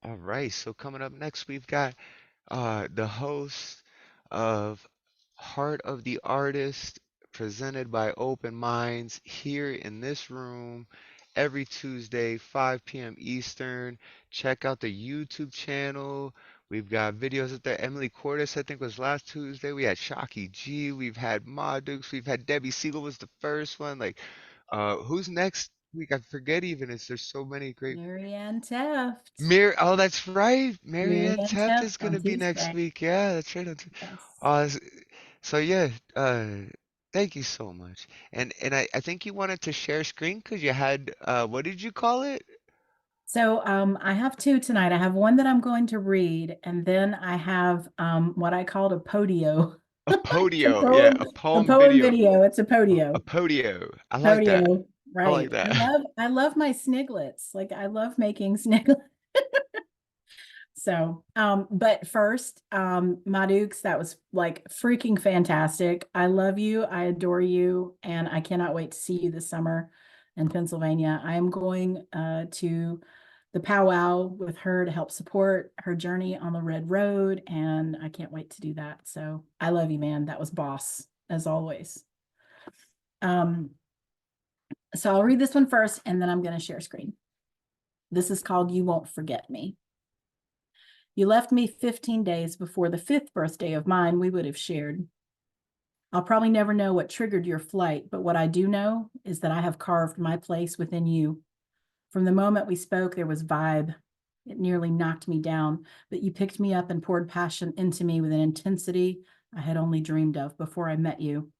All right, so coming up next, we've got the host of Heart of the Artist, presented by Open Minds, here in this room every Tuesday, 5 p.m. Eastern. Check out the YouTube channel. We've got videos up there. Emily Cordes, I think, was last Tuesday. We had Shocky G. We've had Madukes. We've had Debby Segal was the first one. Like, who's next week? I forget even. There's so many great. Marianne Taft. Oh, that's right. Marianne Marianne Taft is Taft gonna on be next Tuesday. week. Yeah, that's right. Yes. Uh, so yeah, thank you so much. And I think you wanted to share screen because you had what did you call it? So I have two tonight. I have one that I'm going to read, and then I have what I called a podio. A It's a podio. Yeah, poem, a a poem poem video. video. It's a A podio. podio. I like that. Podio, I like right. that. I love my sniglets. Like I love making sniglets. So, but first, Madukes, that was like freaking fantastic. I love you. I adore you. And I cannot wait to see you this summer in Pennsylvania. I am going to the powwow with her to help support her journey on the Red Road. And I can't wait to do that. So I love you, man. That was boss, as always. So I'll read this one first, and then I'm going to share screen. This is called You Won't Forget Me. You left me 15 days before the 5th birthday of mine we would have shared. I'll probably never know what triggered your flight, but what I do know is that I have carved my place within you. From the moment we spoke, there was vibe. It nearly knocked me down, but you picked me up and poured passion into me with an intensity I had only dreamed of before I met you.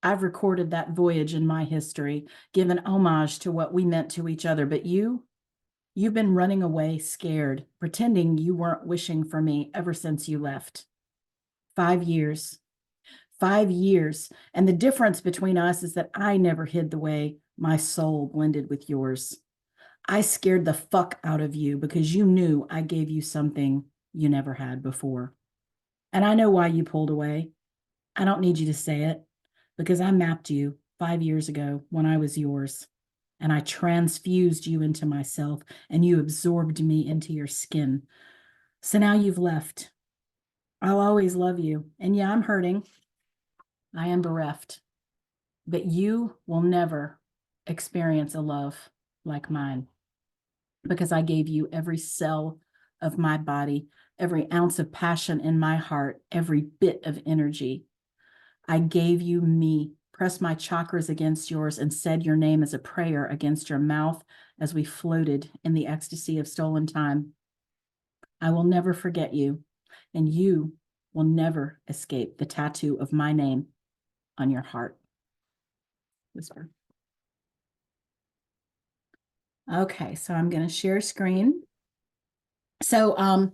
I've recorded that voyage in my history, given homage to what we meant to each other, but you've been running away scared, pretending you weren't wishing for me ever since you left. 5 years. 5 years. And the difference between us is that I never hid the way my soul blended with yours. I scared the fuck out of you because you knew I gave you something you never had before. And I know why you pulled away. I don't need you to say it because I mapped you 5 years ago when I was yours. And I transfused you into myself, and you absorbed me into your skin. So now you've left. I'll always love you. And yeah, I'm hurting. I am bereft. But you will never experience a love like mine because I gave you every cell of my body, every ounce of passion in my heart, every bit of energy. I gave you me. Pressed my chakras against yours and said your name as a prayer against your mouth as we floated in the ecstasy of stolen time. I will never forget you, and you will never escape the tattoo of my name on your heart. Whisper. Okay, so I'm going to share screen. So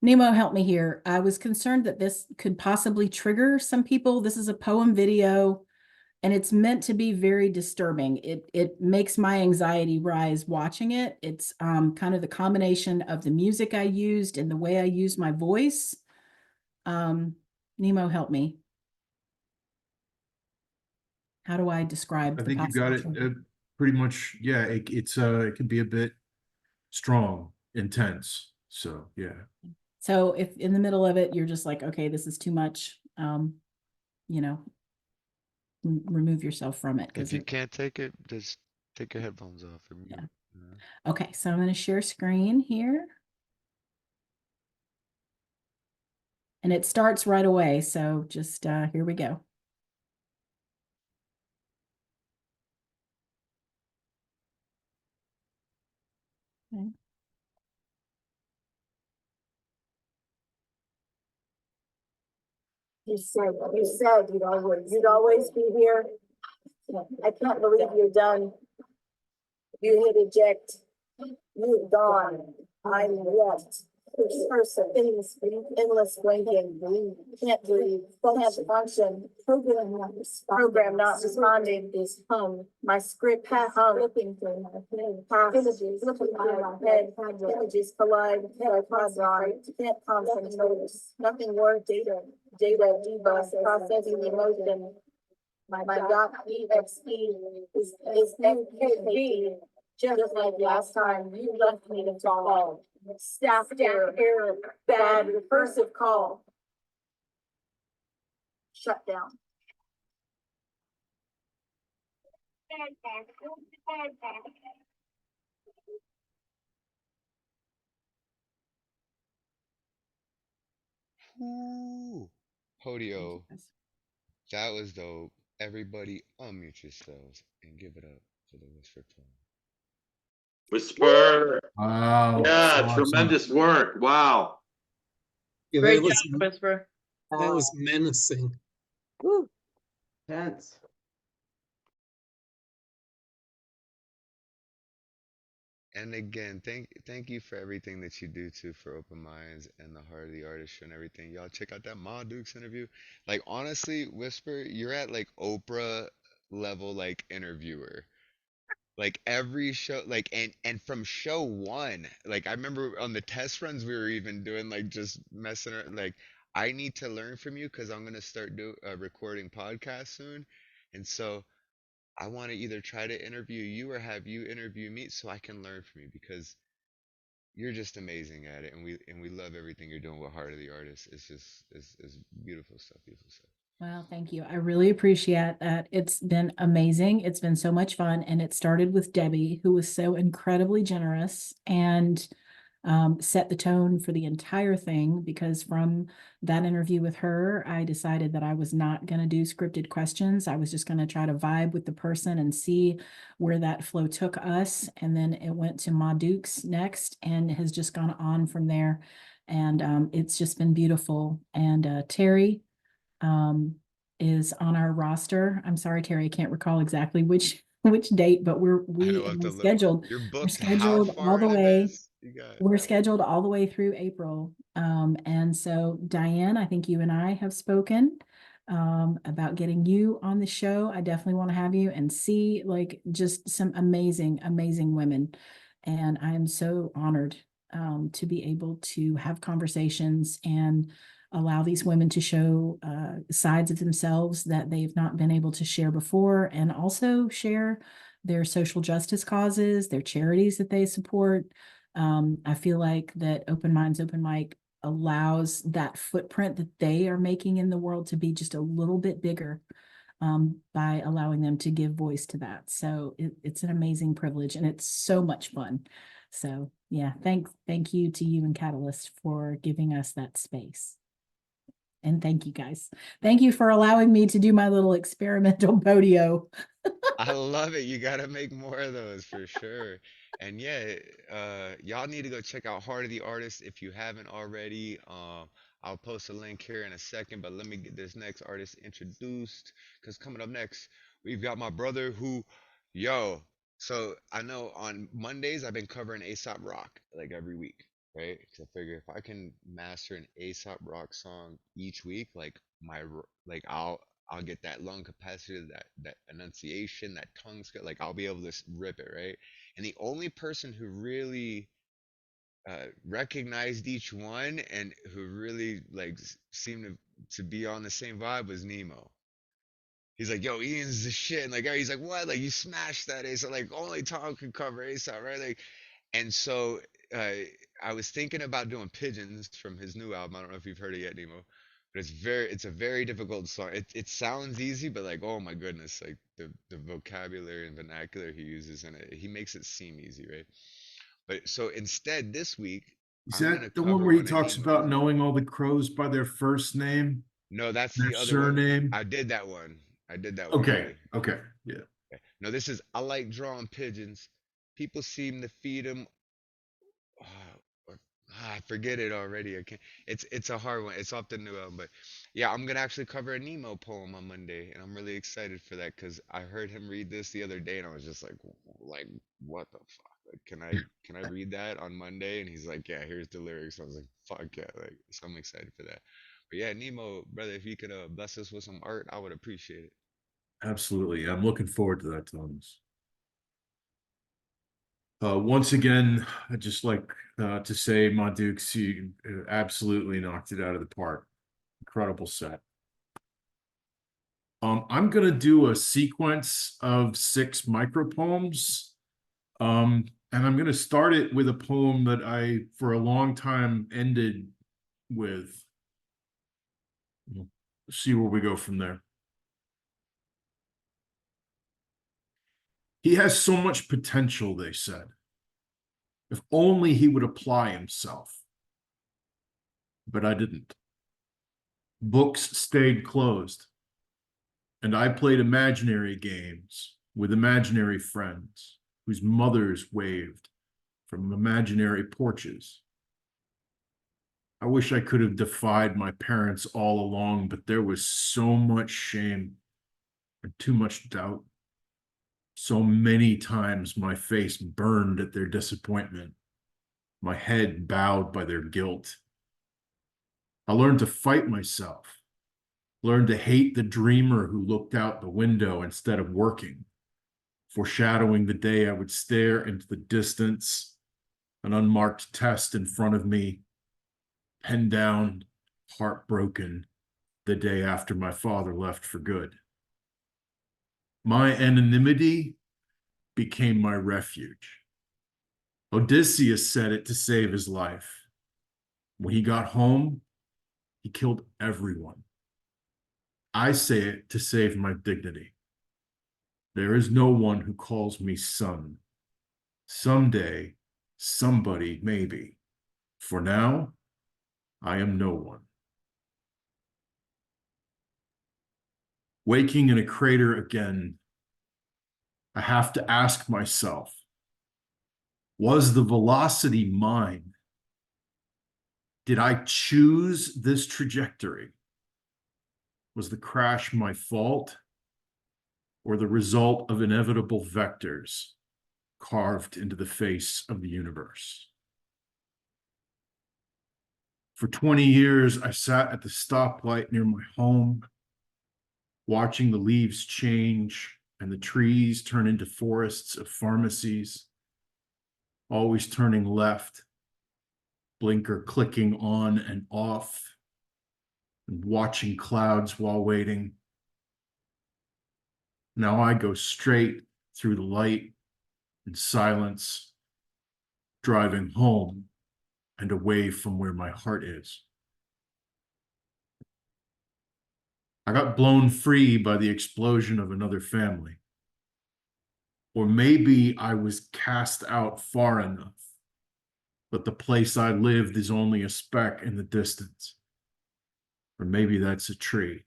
Nemo, help me here. I was concerned that this could possibly trigger some people. This is a poem video. And it's meant to be very disturbing. It makes my anxiety rise watching it. It's kind of the combination of the music I used and the way I used my voice. Nemo, help me. How do I describe? I think you got it pretty much. Yeah, it can be a bit strong, intense. So yeah. So if in the middle of it, you're just like, okay, this is too much, you know, remove yourself from it. If you can't take it, just take your headphones off. Or yeah. mute. Okay, so I'm going to share screen here. And it starts right away. So just here we go. Okay. You said you'd always be here. I can't believe you're done. You hit eject. You've gone. I'm left. Person, endless blinking. Can't breathe. Don't have function. Program not responding is hung. My script hung. Flipping through my head. Images flipping through my head. Images collide. Can't concentrate. Nothing worth data. Debug. Processing the emotion. My dot exe is FKB. Just like last time, you left me to fall. Staff error, bad recursive call. Shut down. Ooh. Podio, that was dope. Everybody unmute yourselves and give it up for the Whisper Poem. Whisper. Wow. Yeah, awesome. tremendous work. Wow. Yeah, Great that was, job, Whisper. that was menacing. Woo. Tense. And again, thank you for everything that you do too for Open Minds and the Heart of the Artist show and everything. Y'all check out that Madukes interview. Like honestly, Whisper, you're at like Oprah level like interviewer. Like every show, like and from show one, like I remember on the test runs we were even doing like just messing around. Like I need to learn from you because I'm gonna start recording podcasts soon, and so I want to either try to interview you or have you interview me so I can learn from you because you're just amazing at it, and we love everything you're doing with Heart of the Artist. It's just it's beautiful stuff, beautiful stuff. Well, thank you. I really appreciate that. It's been amazing. It's been so much fun. And it started with Debbie, who was so incredibly generous and set the tone for the entire thing, because from that interview with her, I decided that I was not going to do scripted questions. I was just going to try to vibe with the person and see where that flow took us. And then it went to Madukes next and has just gone on from there. And it's just been beautiful. And Terri is on our roster. I'm sorry, Terri, I can't recall exactly which date, but we're scheduled. You're We're booked how scheduled all far the in way. advance? You got We're scheduled all the way through April. And so Diane, I think you and I have spoken about getting you on the show. I definitely want to have you and see like just some amazing, amazing women. And I am so honored to be able to have conversations and allow these women to show sides of themselves that they've not been able to share before, and also share their social justice causes, their charities that they support. I feel like that Open Minds, Open Mic allows that footprint that they are making in the world to be just a little bit bigger by allowing them to give voice to that. So it's an amazing privilege and it's so much fun. So yeah, thank you to you and Catalyst for giving us that space. And thank you guys. Thank you for allowing me to do my little experimental podio. I love it. You gotta make more of those for sure. And yeah, y'all need to go check out Heart of the Artist if you haven't already. I'll post a link here in a second, but let me get this next artist introduced. Cause coming up next, we've got my brother who, yo. So I know on Mondays I've been covering Aesop Rock like every week, right? Cause I figure if I can master an Aesop Rock song each week, like like I'll get that lung capacity, that enunciation, that tongue skill. Like I'll be able to rip it, right? And the only person who really recognized each one and who really like seemed to be on the same vibe was Nemo. He's like, yo, Ian's the shit. And like, he's like, what? Like, you smashed that Ace. Like, only Tom could cover Ace out, right? Like, and so uh, I was thinking about doing Pigeons from his new album. I don't know if you've heard it yet, Nemo, but it's a very difficult song. It sounds easy, but like, oh my goodness, like the vocabulary and vernacular he uses in it, he makes it seem easy, right? But so instead, this week, Is I'm gonna that the one cover where he one of talks Nemo's. about knowing all the crows by their first name, No, that's their the other one. surname? I did that one. I did that one Okay, already. okay, yeah. Okay. No, this is I like drawing pigeons. People seem to feed them. I forget it already. I can't. It's a hard one. It's off the new album, but yeah, I'm gonna actually cover a Nemo poem on Monday, and I'm really excited for that because I heard him read this the other day, and I was just like, what the fuck? Like, can I read that on Monday? And he's like, yeah, here's the lyrics. I was like, fuck yeah, like, so I'm excited for that. But yeah, Nemo, brother, if you could bless us with some art, I would appreciate it. Absolutely. I'm looking forward to that, Thomas. Once again, I'd just like to say, Madukes, you absolutely knocked it out of the park. Incredible set. I'm going to do a sequence of 6 micro poems. And I'm going to start it with a poem that I, for a long time, ended with. We'll see where we go from there. He has so much potential, they said. If only he would apply himself. But I didn't. Books stayed closed. And I played imaginary games with imaginary friends whose mothers waved from imaginary porches. I wish I could have defied my parents all along, but there was so much shame and too much doubt. So many times my face burned at their disappointment, my head bowed by their guilt. I learned to fight myself, learned to hate the dreamer who looked out the window instead of working, foreshadowing the day I would stare into the distance, an unmarked test in front of me, pinned down, heartbroken, the day after my father left for good. My anonymity became my refuge. Odysseus said it to save his life. When he got home, he killed everyone. I say it to save my dignity. There is no one who calls me son. Someday, somebody maybe. For now, I am no one. Waking in a crater again, I have to ask myself, was the velocity mine? Did I choose this trajectory? Was the crash my fault or the result of inevitable vectors carved into the face of the universe? For 20 years, I sat at the stoplight near my home, watching the leaves change and the trees turn into forests of pharmacies, always turning left, blinker clicking on and off, and watching clouds while waiting. Now I go straight through the light and silence, driving home and away from where my heart is. I got blown free by the explosion of another family. Or maybe I was cast out far enough, but the place I lived is only a speck in the distance. Or maybe that's a tree.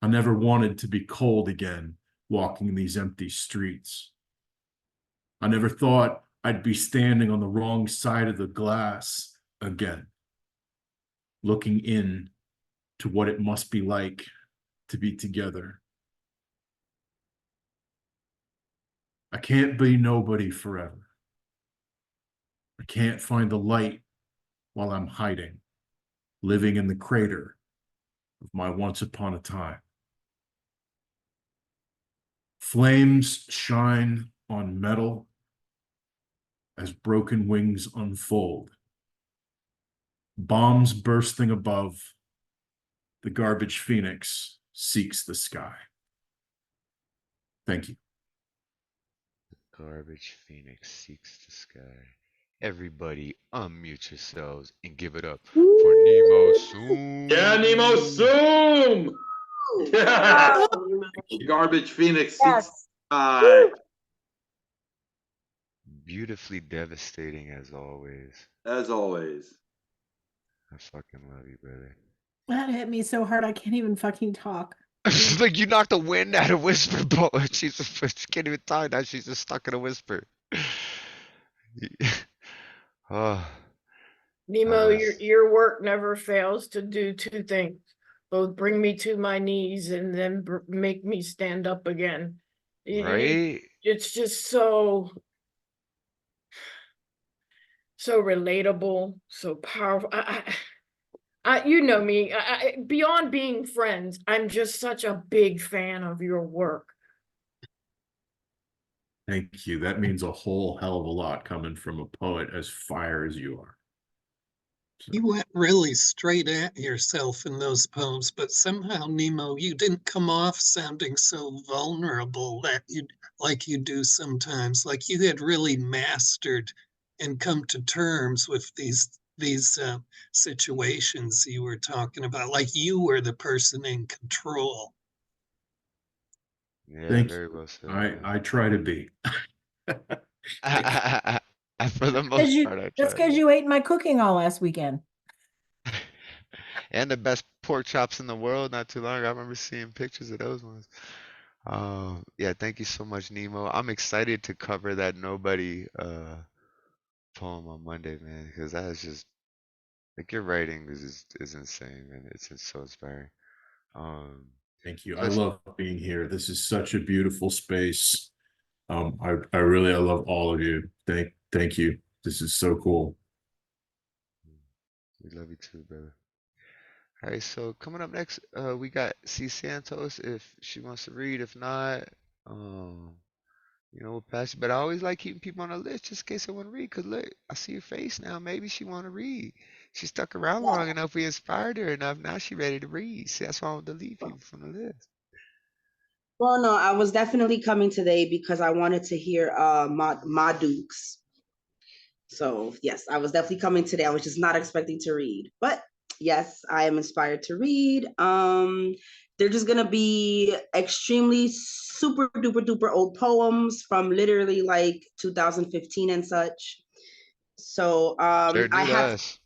I never wanted to be cold again, walking these empty streets. I never thought I'd be standing on the wrong side of the glass again, looking in to what it must be like to be together. I can't be nobody forever. I can't find the light while I'm hiding, living in the crater of my once upon a time. Flames shine on metal as broken wings unfold. Bombs bursting above, the garbage phoenix seeks the sky. Thank you. Garbage Phoenix seeks the sky. Everybody unmute yourselves and give it up for Nemo Sum. Yeah, Nemo Sum! Yeah. Garbage Phoenix seeks the sky. Beautifully devastating as always. As always. I fucking love you, brother. That hit me so hard I can't even fucking talk. Like you knocked the wind out of Whisper Poet. She can't even talk now. She's just stuck in a whisper. Oh, Nemo, was... your work never fails to do two things: both bring me to my knees and then make me stand up again. Right? It's just so relatable, so powerful. You know me. Beyond being friends, I'm just such a big fan of your work. Thank you. That means a whole hell of a lot coming from a poet as fire as you are. You went really straight at yourself in those poems, but somehow, Nemo, you didn't come off sounding so vulnerable that you like you do sometimes. Like you had really mastered and come to terms with these situations you were talking about. Like you were the person in control. Yeah, Thank very you. well said, I try to be. For the most part, I That's try. because you ate my cooking all last weekend. And the best pork chops in the world not too long ago. I remember seeing pictures of those ones. Yeah, thank you so much, Nemo. I'm excited to cover that Nobody poem on Monday, man, because that is just like your writing is insane, man. It's so inspiring. Um, Thank you. I let's love being here. This is such a beautiful space. I really I love all of you. Thank you. This is so cool. We love you too, brother. All right, so coming up next, we got Cee Santos if she wants to read. If not, um, we'll pass it. But I always like keeping people on the list just in case they want to read. Cause look, I see her face now. Maybe she want to read. She stuck around long enough. We inspired her enough. Now she ready to read. See, that's why I want to leave people from the list. Well, no, I was definitely coming today because I wanted to hear Madukes. So yes, I was definitely coming today. I was just not expecting to read, but yes, I am inspired to read. They're just gonna be extremely super duper duper old poems from literally like 2015 and such. So They're I new to have, us.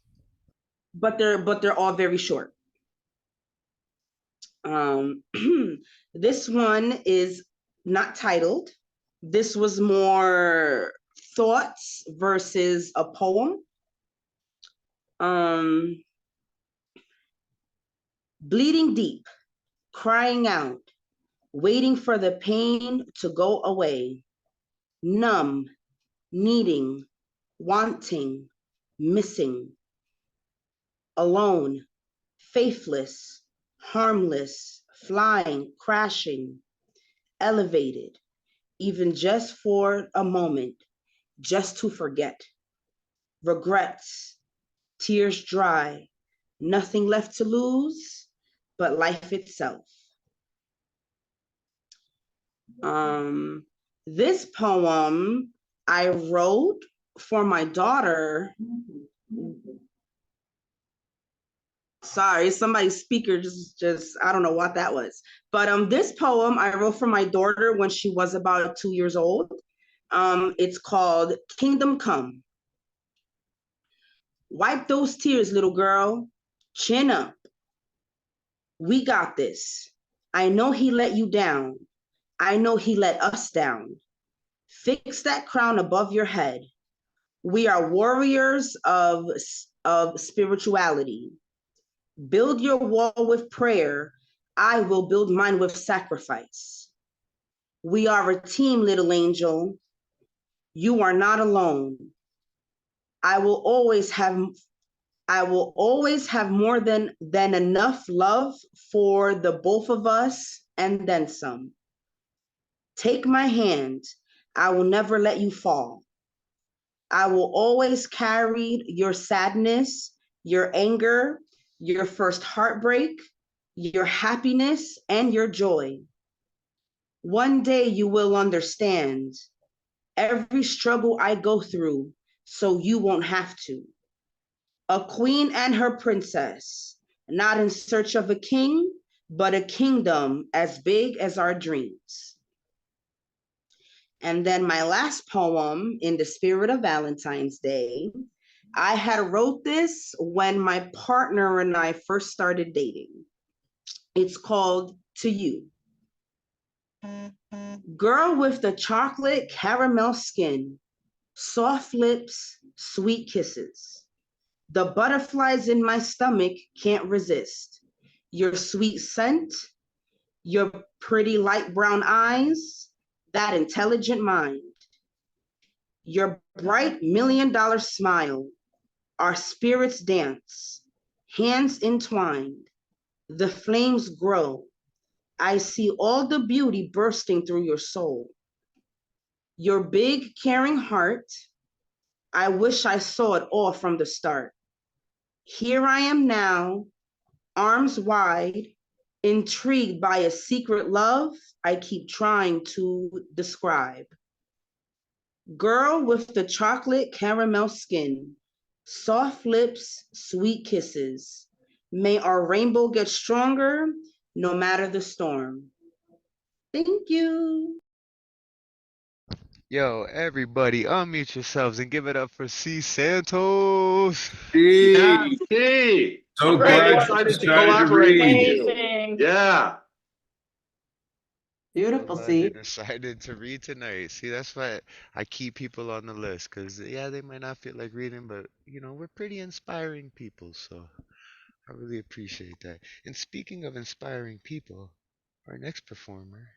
but they're all very short. This one is not titled. This was more thoughts versus a poem. Bleeding deep, crying out, waiting for the pain to go away, numb, needing, wanting, missing, alone, faithless, harmless, flying, crashing, elevated, even just for a moment, just to forget. Regrets, tears dry, nothing left to lose but life itself. This poem I wrote for my daughter. Sorry, somebody's speaker just I don't know what that was. But this poem I wrote for my daughter when she was about 2 years old. It's called Kingdom Come. Wipe those tears, little girl. Chin up. We got this. I know he let you down. I know he let us down. Fix that crown above your head. We are warriors of spirituality. Build your wall with prayer. I will build mine with sacrifice. We are a team, little angel. You are not alone. I will always have more than enough love for the both of us and then some. Take my hand. I will never let you fall. I will always carry your sadness, your anger, your first heartbreak, your happiness, and your joy. One day you will understand every struggle I go through so you won't have to. A queen and her princess, not in search of a king, but a kingdom as big as our dreams. And then my last poem, in the spirit of Valentine's Day, I had wrote this when my partner and I first started dating. It's called To You. Girl with the chocolate caramel skin, soft lips, sweet kisses. The butterflies in my stomach can't resist. Your sweet scent, your pretty light brown eyes, that intelligent mind. Your bright $1 million smile, our spirits dance, hands entwined, the flames grow. I see all the beauty bursting through your soul. Your big, caring heart, I wish I saw it all from the start. Here I am now, arms wide, intrigued by a secret love I keep trying to describe. Girl with the chocolate caramel skin, soft lips, sweet kisses. May our rainbow get stronger no matter the storm. Thank you. Yo, everybody, unmute yourselves and give it up for Cee Santos. Yeah, hey, So I'm very glad you excited to decided to collaborate with read. you. Amazing. Yeah. Beautiful, So glad you see? decided to read tonight. See, that's why I keep people on the list, because, yeah, they might not feel like reading, but, you know, we're pretty inspiring people, so I really appreciate that. And speaking of inspiring people, our next performer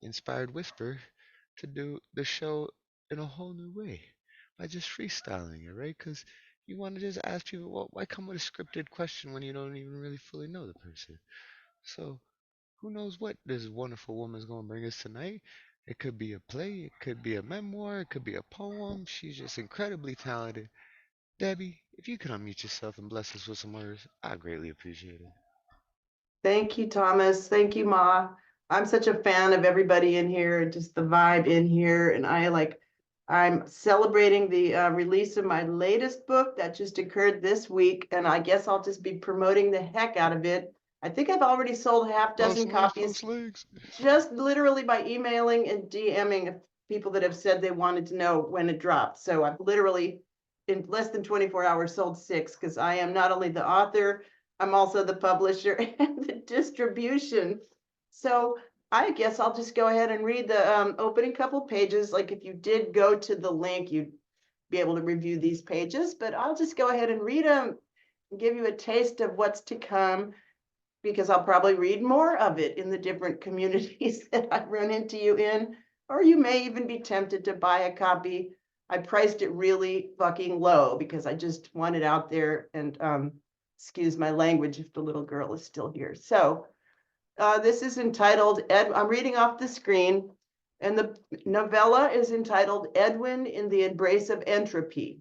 inspired Whisper to do the show in a whole new way by just freestyling it, right? Because you want to just ask people, well, why come with a scripted question when you don't even really fully know the person? So who knows what this wonderful woman's going to bring us tonight? It could be a play, it could be a memoir, it could be a poem. She's just incredibly talented. Debbie, if you could unmute yourself and bless us with some words, I greatly appreciate it. Thank you, Thomas. Thank you, Ma. I'm such a fan of everybody in here, just the vibe in here. And I'm celebrating the release of my latest book that just occurred this week. And I guess I'll just be promoting the heck out of it. I think I've already sold half dozen copies just literally by emailing and DMing people that have said they wanted to know when it dropped. So I've literally, in less than 24 hours, sold 6 because I am not only the author, I'm also the publisher and the distribution. So I guess I'll just go ahead and read the opening couple pages. Like if you did go to the link, you'd be able to review these pages, but I'll just go ahead and read them and give you a taste of what's to come, because I'll probably read more of it in the different communities that I run into you in, or you may even be tempted to buy a copy. I priced it really fucking low because I just want it out there, and excuse my language if the little girl is still here. So this is entitled, I'm reading off the screen, and the novella is entitled Edwin in the Embrace of Entropy.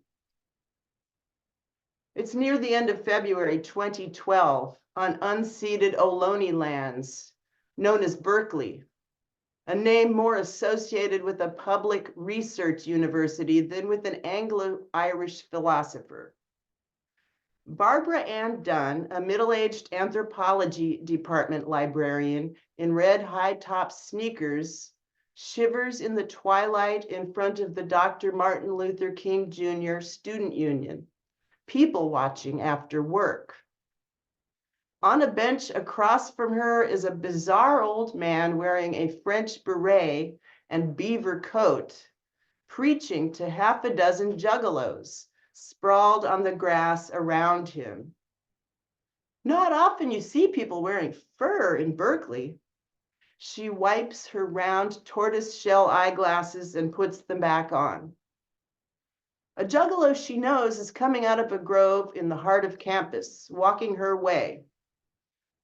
It's near the end of February 2012 on unceded Ohlone lands, known as Berkeley, a name more associated with a public research university than with an Anglo-Irish philosopher. Barbara Ann Dunn, a middle-aged anthropology department librarian in red high-top sneakers, shivers in the twilight in front of the Dr. Martin Luther King Jr. Student Union, people watching after work. On a bench across from her is a bizarre old man wearing a French beret and beaver coat, preaching to half a dozen juggalos sprawled on the grass around him. Not often you see people wearing fur in Berkeley. She wipes her round tortoise-shell eyeglasses and puts them back on. A juggalo she knows is coming out of a grove in the heart of campus, walking her way.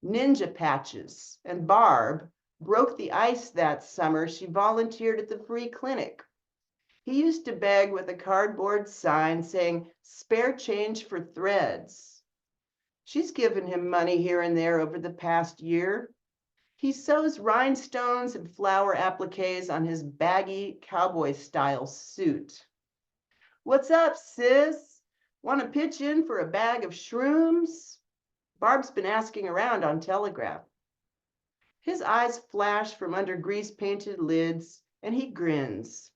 Ninja Patches and Barb broke the ice that summer she volunteered at the free clinic. He used to beg with a cardboard sign saying, "Spare change for threads." She's given him money here and there over the past year. He sews rhinestones and flower appliques on his baggy cowboy-style suit. "What's up, sis? Want to pitch in for a bag of shrooms?" Barb's been asking around on Telegraph. His eyes flash from under grease-painted lids, and he grins.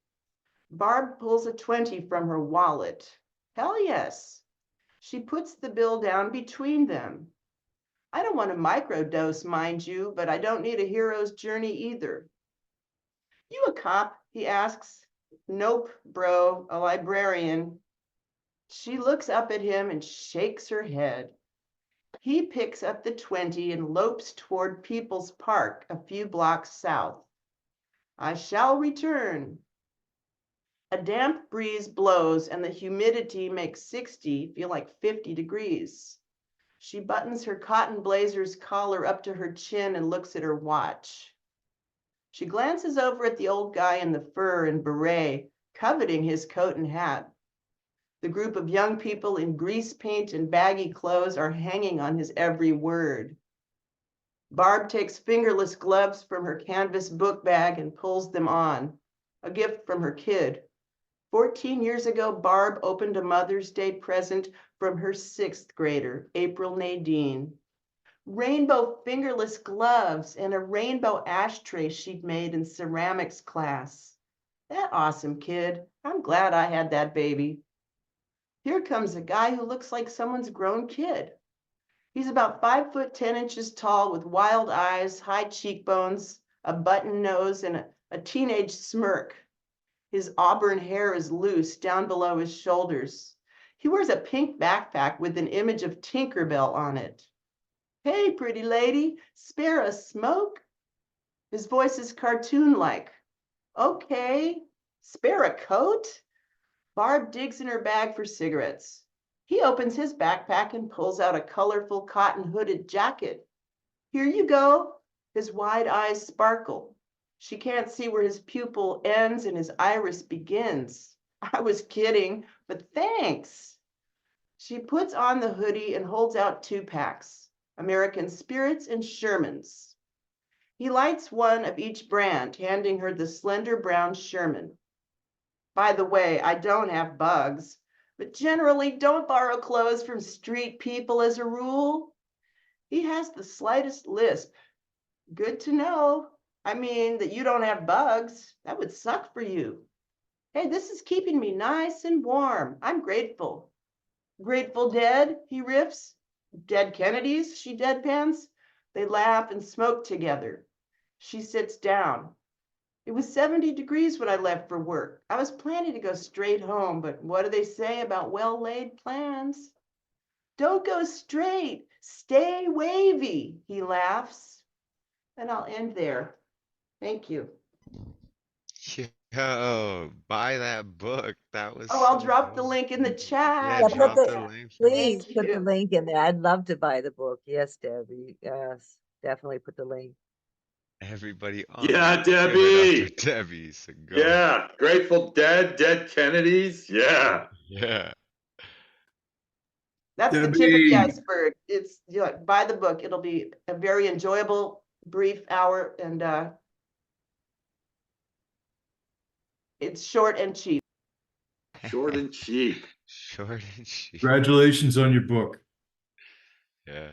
Barb pulls a 20 from her wallet. Hell yes. She puts the bill down between them. "I don't want to microdose, mind you, but I don't need a hero's journey either." "You a cop?" he asks. "Nope, bro, a librarian." She looks up at him and shakes her head. He picks up the 20 and lopes toward People's Park, a few blocks south. "I shall return." A damp breeze blows and the humidity makes 60 feel like 50 degrees. She buttons her cotton blazer's collar up to her chin and looks at her watch. She glances over at the old guy in the fur and beret, coveting his coat and hat. The group of young people in grease paint and baggy clothes are hanging on his every word. Barb takes fingerless gloves from her canvas book bag and pulls them on, a gift from her kid. 14 years ago, Barb opened a Mother's Day present from her 6th grader, April Nadine. Rainbow fingerless gloves and a rainbow ashtray she'd made in ceramics class. That awesome kid. I'm glad I had that baby. Here comes a guy who looks like someone's grown kid. He's about 5'10" tall with wild eyes, high cheekbones, a button nose, and a teenage smirk. His auburn hair is loose down below his shoulders. He wears a pink backpack with an image of Tinkerbell on it. Hey, pretty lady, spare a smoke? His voice is cartoon-like. Okay, spare a coat? Barb digs in her bag for cigarettes. He opens his backpack and pulls out a colorful cotton hooded jacket. Here you go. His wide eyes sparkle. She can't see where his pupil ends and his iris begins. I was kidding, but thanks. She puts on the hoodie and holds out 2 packs, American Spirits and Sherman's. He lights one of each brand, handing her the slender brown Sherman. By the way, I don't have bugs, but generally don't borrow clothes from street people as a rule. He has the slightest lisp. Good to know. I mean, that you don't have bugs. That would suck for you. Hey, this is keeping me nice and warm. I'm grateful. Grateful Dead, he riffs. Dead Kennedys, she deadpans. They laugh and smoke together. She sits down. It was 70 degrees when I left for work. I was planning to go straight home, but what do they say about well-laid plans? Don't go straight, stay wavy, he laughs. And I'll end there. Thank you. Yo, buy that book. That was Oh, I'll so drop the dope. link in the Yeah, chat. Yeah, put drop the, the link. please Thank put the you. link in there. I'd love to buy the book. Yes, Debbie. Yes, definitely put the link. Everybody Yeah, give it up for Debbie. Debby Segal. Yeah, Grateful Dead, Dead Kennedys. Yeah. Yeah. That's the tip of the Debbie. iceberg. It's, you know, buy the book. It'll be a very enjoyable, brief hour, and it's short and cheap. Short and cheap. Short and cheap. Congratulations on your book. Yeah.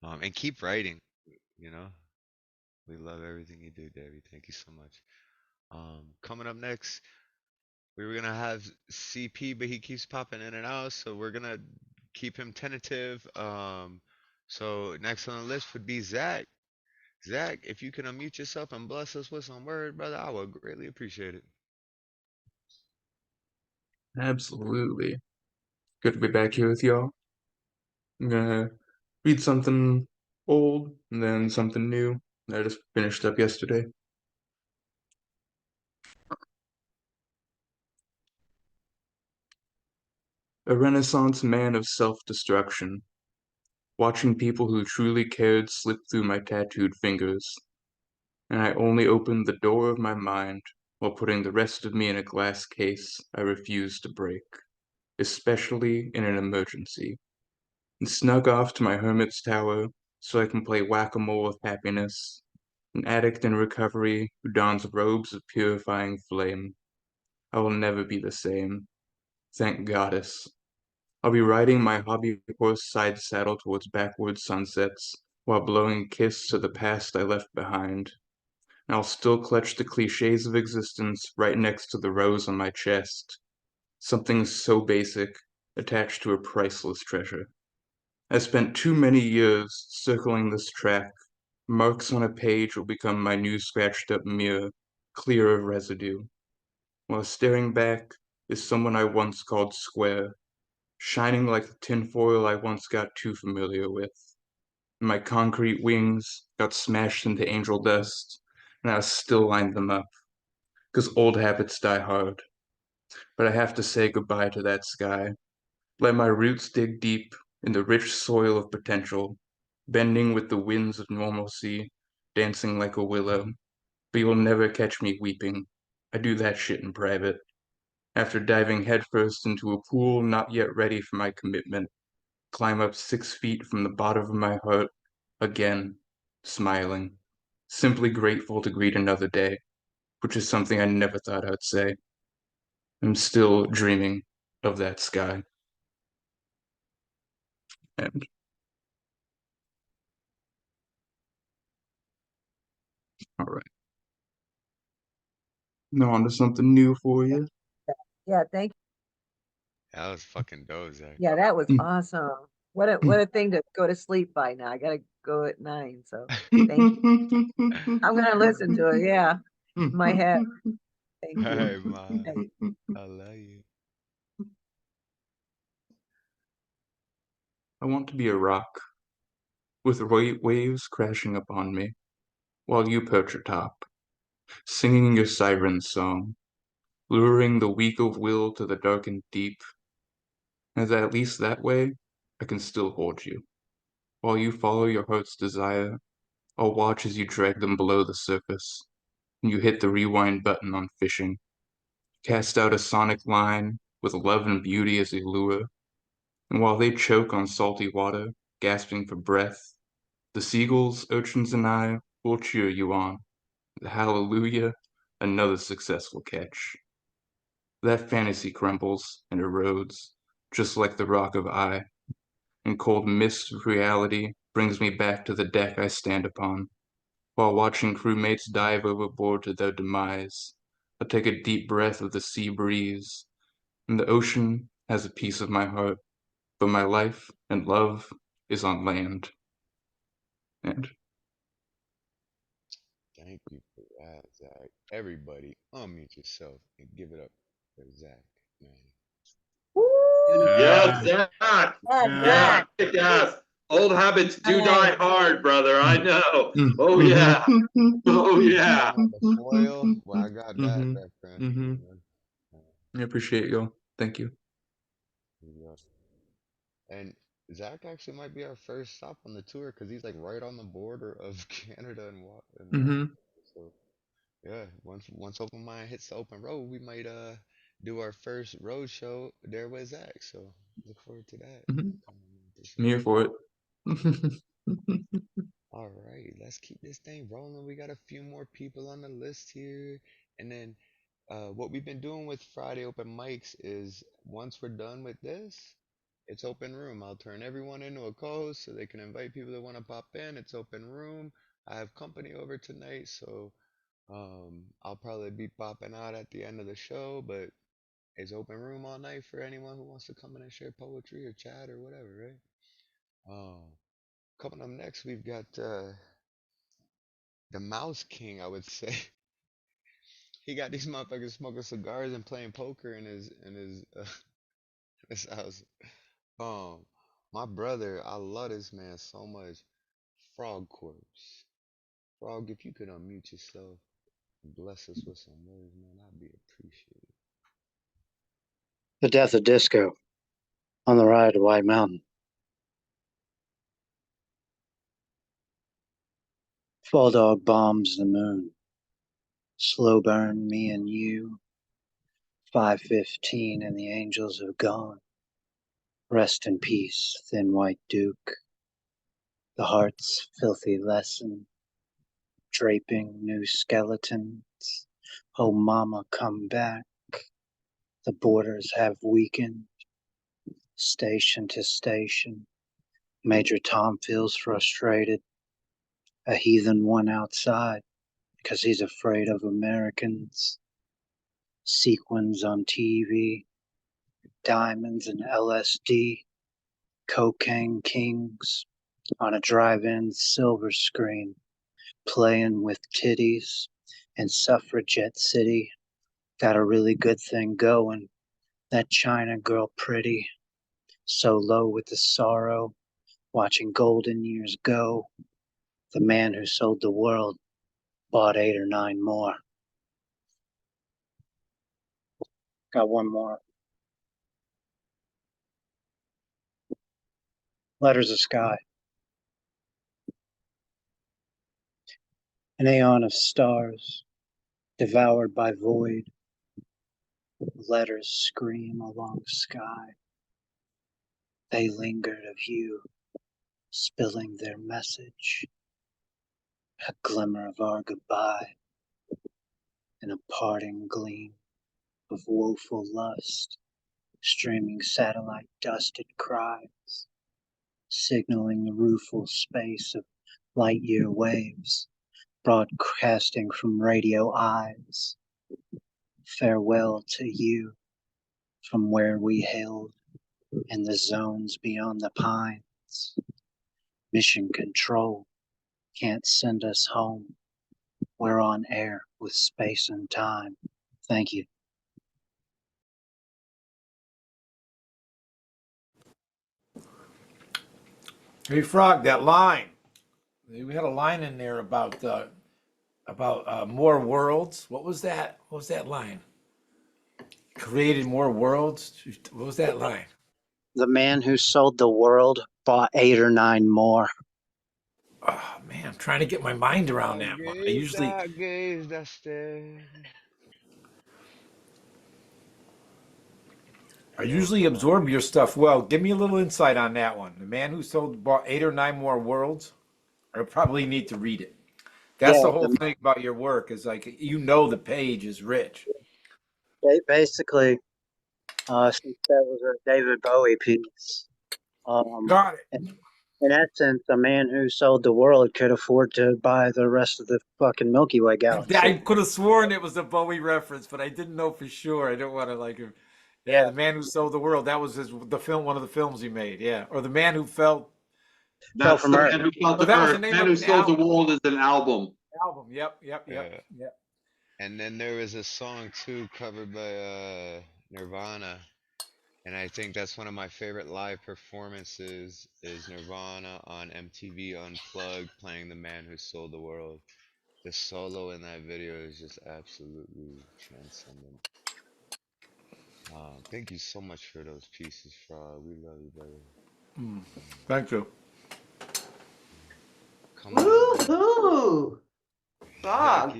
And keep writing, you know. We love everything you do, Debbie. Thank you so much. Coming up next, we were gonna have CP, but he keeps popping in and out, so we're gonna keep him tentative. So next on the list would be Zach. Zach, if you can unmute yourself and bless us with some word, brother, I would greatly appreciate it. Absolutely. Good to be back here with y'all. I'm gonna read something old and then something new that I just finished up yesterday. A Renaissance man of self-destruction, watching people who truly cared slip through my tattooed fingers, and I only opened the door of my mind while putting the rest of me in a glass case I refused to break, especially in an emergency, and snug off to my hermit's tower so I can play whack-a-mole with happiness, an addict in recovery who dons robes of purifying flame. I will never be the same. Thank Goddess. I'll be riding my hobby horse side saddle towards backward sunsets while blowing a kiss to the past I left behind. And I'll still clutch the cliches of existence right next to the rose on my chest. Something so basic, attached to a priceless treasure. I spent too many years circling this track. Marks on a page will become my new scratched up mirror, clear of residue. While staring back is someone I once called Square, shining like the tinfoil I once got too familiar with. My concrete wings got smashed into angel dust, and I still lined them up, 'cause old habits die hard. But I have to say goodbye to that sky. Let my roots dig deep in the rich soil of potential, bending with the winds of normalcy, dancing like a willow. But you'll never catch me weeping. I do that shit in private. After diving headfirst into a pool not yet ready for my commitment, climb up 6 feet from the bottom of my heart, again, smiling, simply grateful to greet another day, which is something I never thought I'd say. I'm still dreaming of that sky. And all right. Now on to something new for you. Yeah, thank That was fucking dope, Zach. Yeah, that was Mm. awesome. What a thing to go to sleep by now. I gotta go at 9, so thank you. I'm gonna listen to it, yeah. In my head. Thank you. Hey, man. Thank you. I love you. I want to be a rock, with waves crashing upon me, while you perch atop, singing your siren song, luring the weak of will to the darkened deep, and at least that way I can still hold you. While you follow your heart's desire, I'll watch as you drag them below the surface, and you hit the rewind button on fishing, cast out a sonic line with love and beauty as a lure, and while they choke on salty water, gasping for breath, the seagulls, urchins, and I will cheer you on. Hallelujah, another successful catch. That fantasy crumbles and erodes, just like the rock of I, and cold mist of reality brings me back to the deck I stand upon, while watching crewmates dive overboard to their demise. I take a deep breath of the sea breeze, and the ocean has a piece of my heart, but my life and love is on land. And Thank you for that, Zach. Everybody, unmute yourself and give it up for Zach, man. Yes, Zach. Yeah. Yeah, yes. Old habits do die hard, brother. I know. Mm. Oh yeah. Oh yeah. The foil, well, I got that Mhm. reference. Mhm. I appreciate you. Thank you. Yeah. And Zach actually might be our first stop on the tour because he's like right on the border of Canada and Mhm. so yeah, once Open Mind hits the open road, we might do our first road show there with Zach. So look forward to that. Mhm. I'm here for it. All right, let's keep this thing rolling. We got a few more people on the list here, and then what we've been doing with Friday open mics is once we're done with this, it's open room. I'll turn everyone into a co-host so they can invite people that want to pop in. It's open room. I have company over tonight, so I'll probably be popping out at the end of the show, but it's open room all night for anyone who wants to come in and share poetry or chat or whatever, right? Coming up next, we've got the Mouse King, I would say. He got these motherfuckers smoking cigars and playing poker in his house. Um, my brother, I love this man so much. Frogg Corpse. Frog, if you could unmute yourself and bless us with some words, man, I'd be appreciated. The Death of Disco on the Ride to White Mountain. Fall dog bombs the moon. Slow burn me and you. 5:15 and the angels have gone. Rest in peace, thin white duke. The heart's filthy lesson. Draping new skeletons. Oh mama, come back. The borders have weakened. Station to station. Major Tom feels frustrated. A heathen one outside, 'cause he's afraid of Americans. Sequins on TV, diamonds and LSD, cocaine kings on a drive-in silver screen, playing with titties in Suffragette City. Got a really good thing going. That China girl pretty, so low with the sorrow, watching golden years go. The man who sold the world bought 8 or 9 more. Got one more. Letters of sky. An aeon of stars, devoured by void. Letters scream along sky. They lingered of you, spilling their message. A glimmer of our goodbye, and a parting gleam of woeful lust, streaming satellite dusted cries, signaling the rueful space of light-year waves, broadcasting from radio eyes. Farewell to you, from where we hailed, in the zones beyond the pines. Mission Control can't send us home. We're on air with space and time. Thank you. Hey, Frog, that line. We had a line in there about more worlds. What was that? What was that line? Created more worlds. What was that line? The man who sold the world bought 8 or 9 more. Oh man, I'm trying to get my mind around that one. I usually absorb your stuff well. Give me a little insight on that one. The man who bought 8 or 9 more worlds. I probably need to read it. That's the whole thing about your work is like, the page is rich. Basically, since that was a David Bowie piece, got it. In essence, a man who sold the world could afford to buy the rest of the fucking Milky Way galaxy. I could have sworn it was a Bowie reference, but I didn't know for sure. I don't want to like him. Yeah, the man who sold the world. That was the film. One of the films he made. Yeah, or the man who fell. That's the man who fell to earth. The man who sold the world is an album. Yep. And then there was a song too covered by Nirvana, and I think that's one of my favorite live performances is Nirvana on MTV Unplugged playing The Man Who Sold the World. The solo in that video is just absolutely transcendent. Thank you so much for those pieces, Frog. We love you, brother. Thank you. Woohoo! Frog.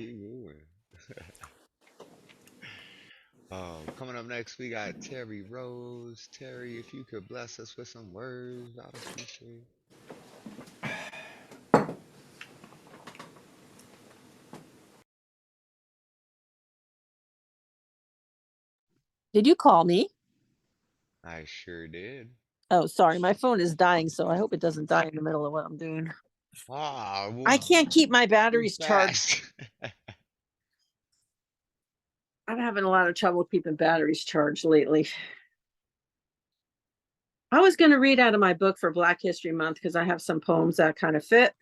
Coming up next, we got Terri Rose. Terri, if you could bless us with some words, I'd appreciate. Did you call me? I sure did. Oh, sorry. My phone is dying, so I hope it doesn't die in the middle of what I'm doing. I can't keep my batteries charged. I'm having a lot of trouble keeping batteries charged lately. I was going to read out of my book for Black History Month because I have some poems that kind of fit.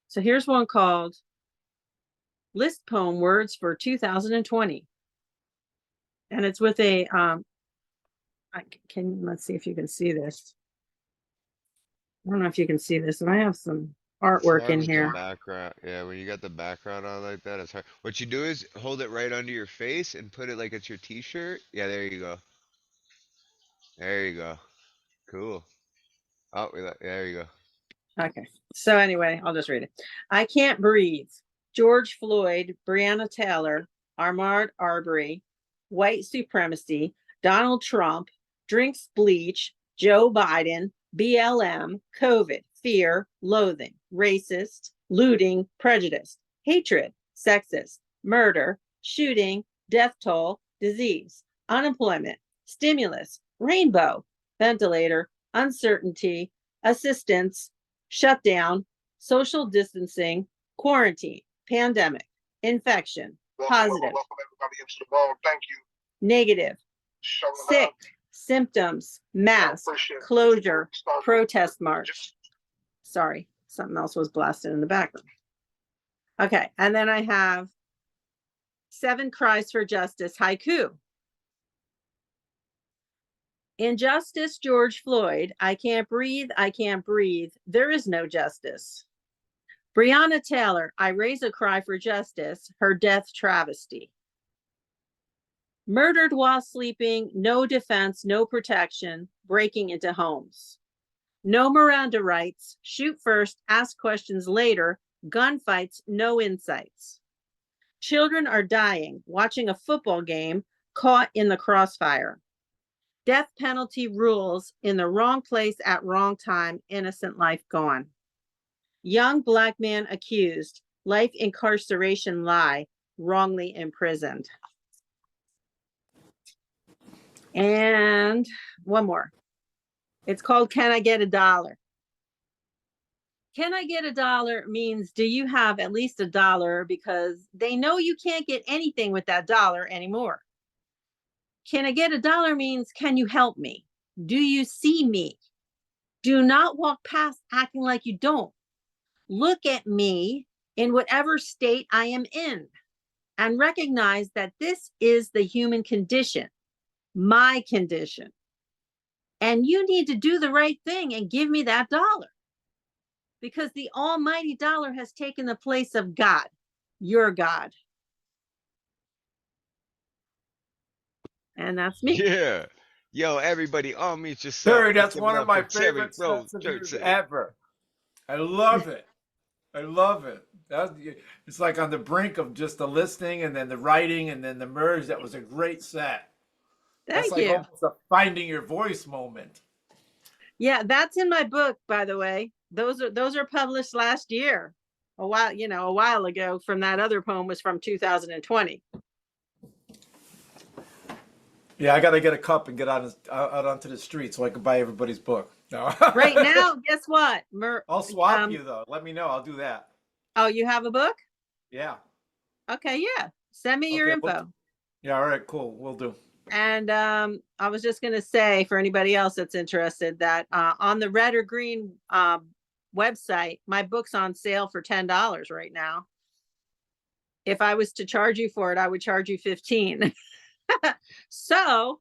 So here's one called List Poem Words for 2020. And it's with a, let's see if you can see this. I don't know if you can see this, and I have some artwork in here. Background. Yeah, when you got the background on like that, it's hard. What you do is hold it right under your face and put it like it's your t-shirt. Yeah, there you go. There you go. Cool. Oh, there you go. Okay. So anyway, I'll just read it. I Can't Breathe. George Floyd, Breonna Taylor, Ahmaud Arbery, White Supremacy, Donald Trump, Drinks Bleach, Joe Biden, BLM, COVID, Fear, Loathing, Racist, Looting, Prejudice, Hatred, Sexist, Murder, Shooting, Death Toll, Disease, Unemployment, Stimulus, Rainbow, Ventilator, Uncertainty, Assistance, Shutdown, Social Distancing, Quarantine, Pandemic, Infection, Positive, Thank you. Negative, Sick, Symptoms, Mask, Closure, Protest March. Sorry, something else was blasted in the background. Okay, and then I have 7 Cries for Justice haiku. Injustice, George Floyd. I can't breathe. I can't breathe. There is no justice. Breonna Taylor. I raise a cry for justice. Her death travesty. Murdered while sleeping. No defense, no protection. Breaking into homes. No Miranda rights. Shoot first, ask questions later. Gunfights, no insights. Children are dying, watching a football game caught in the crossfire. Death penalty rules, in the wrong place at wrong time, innocent life gone. Young Black man accused, life incarceration lie, wrongly imprisoned. And one more. It's called Can I Get a Dollar? Can I get a dollar means, do you have at least $1? Because they know you can't get anything with that dollar anymore. Can I get a dollar means, can you help me? Do you see me? Do not walk past acting like you don't. Look at me in whatever state I am in and recognize that this is the human condition, my condition. And you need to do the right thing and give me that dollar. Because the almighty dollar has taken the place of God, your God. And that's me. Yeah. Yo, everybody, unmute yourself. Terry, Let's that's give one it of up my for Terri favorite Rose sets of yours Church. ever. I love it. I love it. It's like on the brink of just the listening and then the writing and then the merge. That was a great set. That's Thank like you. almost a finding your voice moment. Yeah, that's in my book, by the way. Those are published last year. A while ago. From that other poem was from 2020. Yeah, I got to get a cup and get out onto the street so I can buy everybody's book. No. Right now, guess what? I'll swap you though. Let me know. I'll do that. Oh, you have a book? Yeah. Okay, yeah. Send me your info. Yeah, all right, cool. We'll do. And I was just going to say, for anybody else that's interested, that on the Red or Green website, my book's on sale for $10 right now. If I was to charge you for it, I would charge you $15. So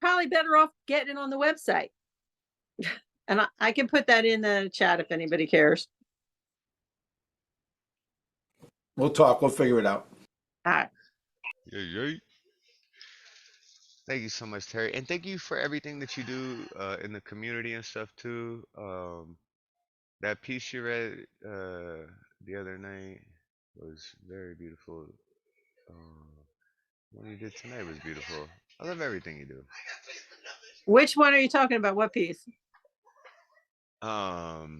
probably better off getting it on the website. And I can put that in the chat if anybody cares. We'll talk. We'll figure it out. All right. Yeah. Thank you so much, Terri. And thank you for everything that you do in the community and stuff too. That piece you read the other night was very beautiful. What you did tonight was beautiful. I love everything you do. Which one are you talking about? What piece? The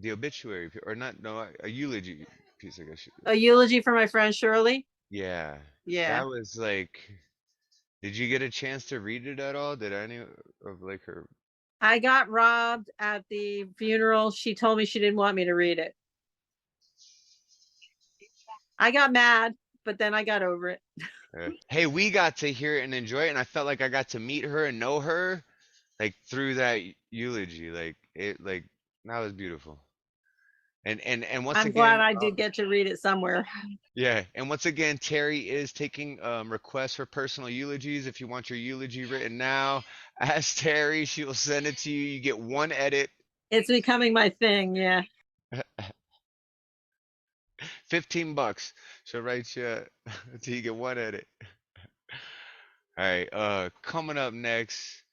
obituary, or not? No, a eulogy piece, I guess. A eulogy for my friend Shirley? Yeah. Yeah. That was like, did you get a chance to read it at all? Did any of like her? I got robbed at the funeral. She told me she didn't want me to read it. I got mad, but then I got over it. Hey, we got to hear it and enjoy it, and I felt like I got to meet her and know her, like through that eulogy. Like that was beautiful. And once I'm again, glad I did get to read it somewhere. yeah, and once again, Terri is taking requests for personal eulogies. If you want your eulogy written now, ask Terri. She will send it to you. You get one edit. It's becoming my thing, yeah. $15. She'll write you until you get one edit. All right, coming up next,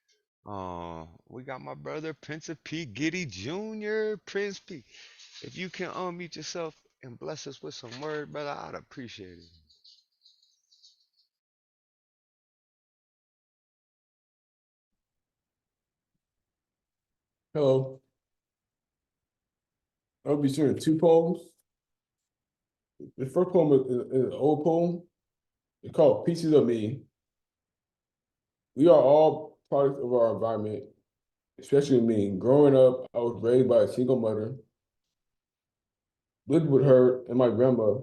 we got my brother Principie Guity Jr. Principie, if you can unmute yourself and bless us with some word, brother, I'd appreciate it. Hello. I'll be sharing 2 poems. The first poem is an old poem. It's called Pieces of Me. We are all products of our environment, especially me. Growing up, I was raised by a single mother, lived with her and my grandma.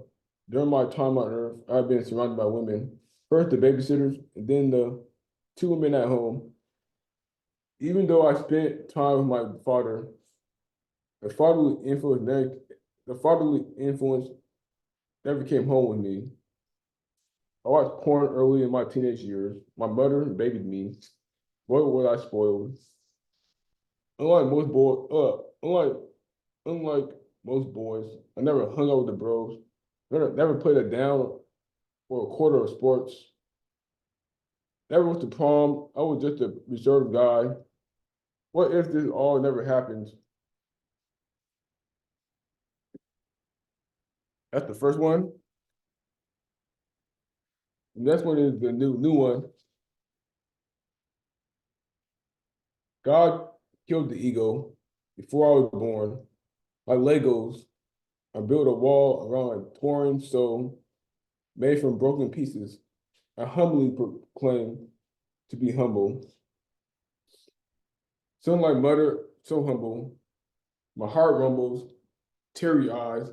During my time on earth, I've been surrounded by women. First the babysitters, and then the 2 women at home. Even though I spent time with my father, the fatherly influence never came home with me. I watched porn early in my teenage years. My mother babied me. Boy, was I spoiled. Unlike most boys, I never hung out with the bros. Never played a down or a quarter of sports. Never went to prom. I was just a reserved guy. What if this all never happened? That's the first one. The next one is the new one. God killed the ego before I was born. Like Legos, I built a wall around a torn stone made from broken pieces. I humbly proclaim to be humble. Sunlight muttered, so humble. My heart rumbles, teary eyes,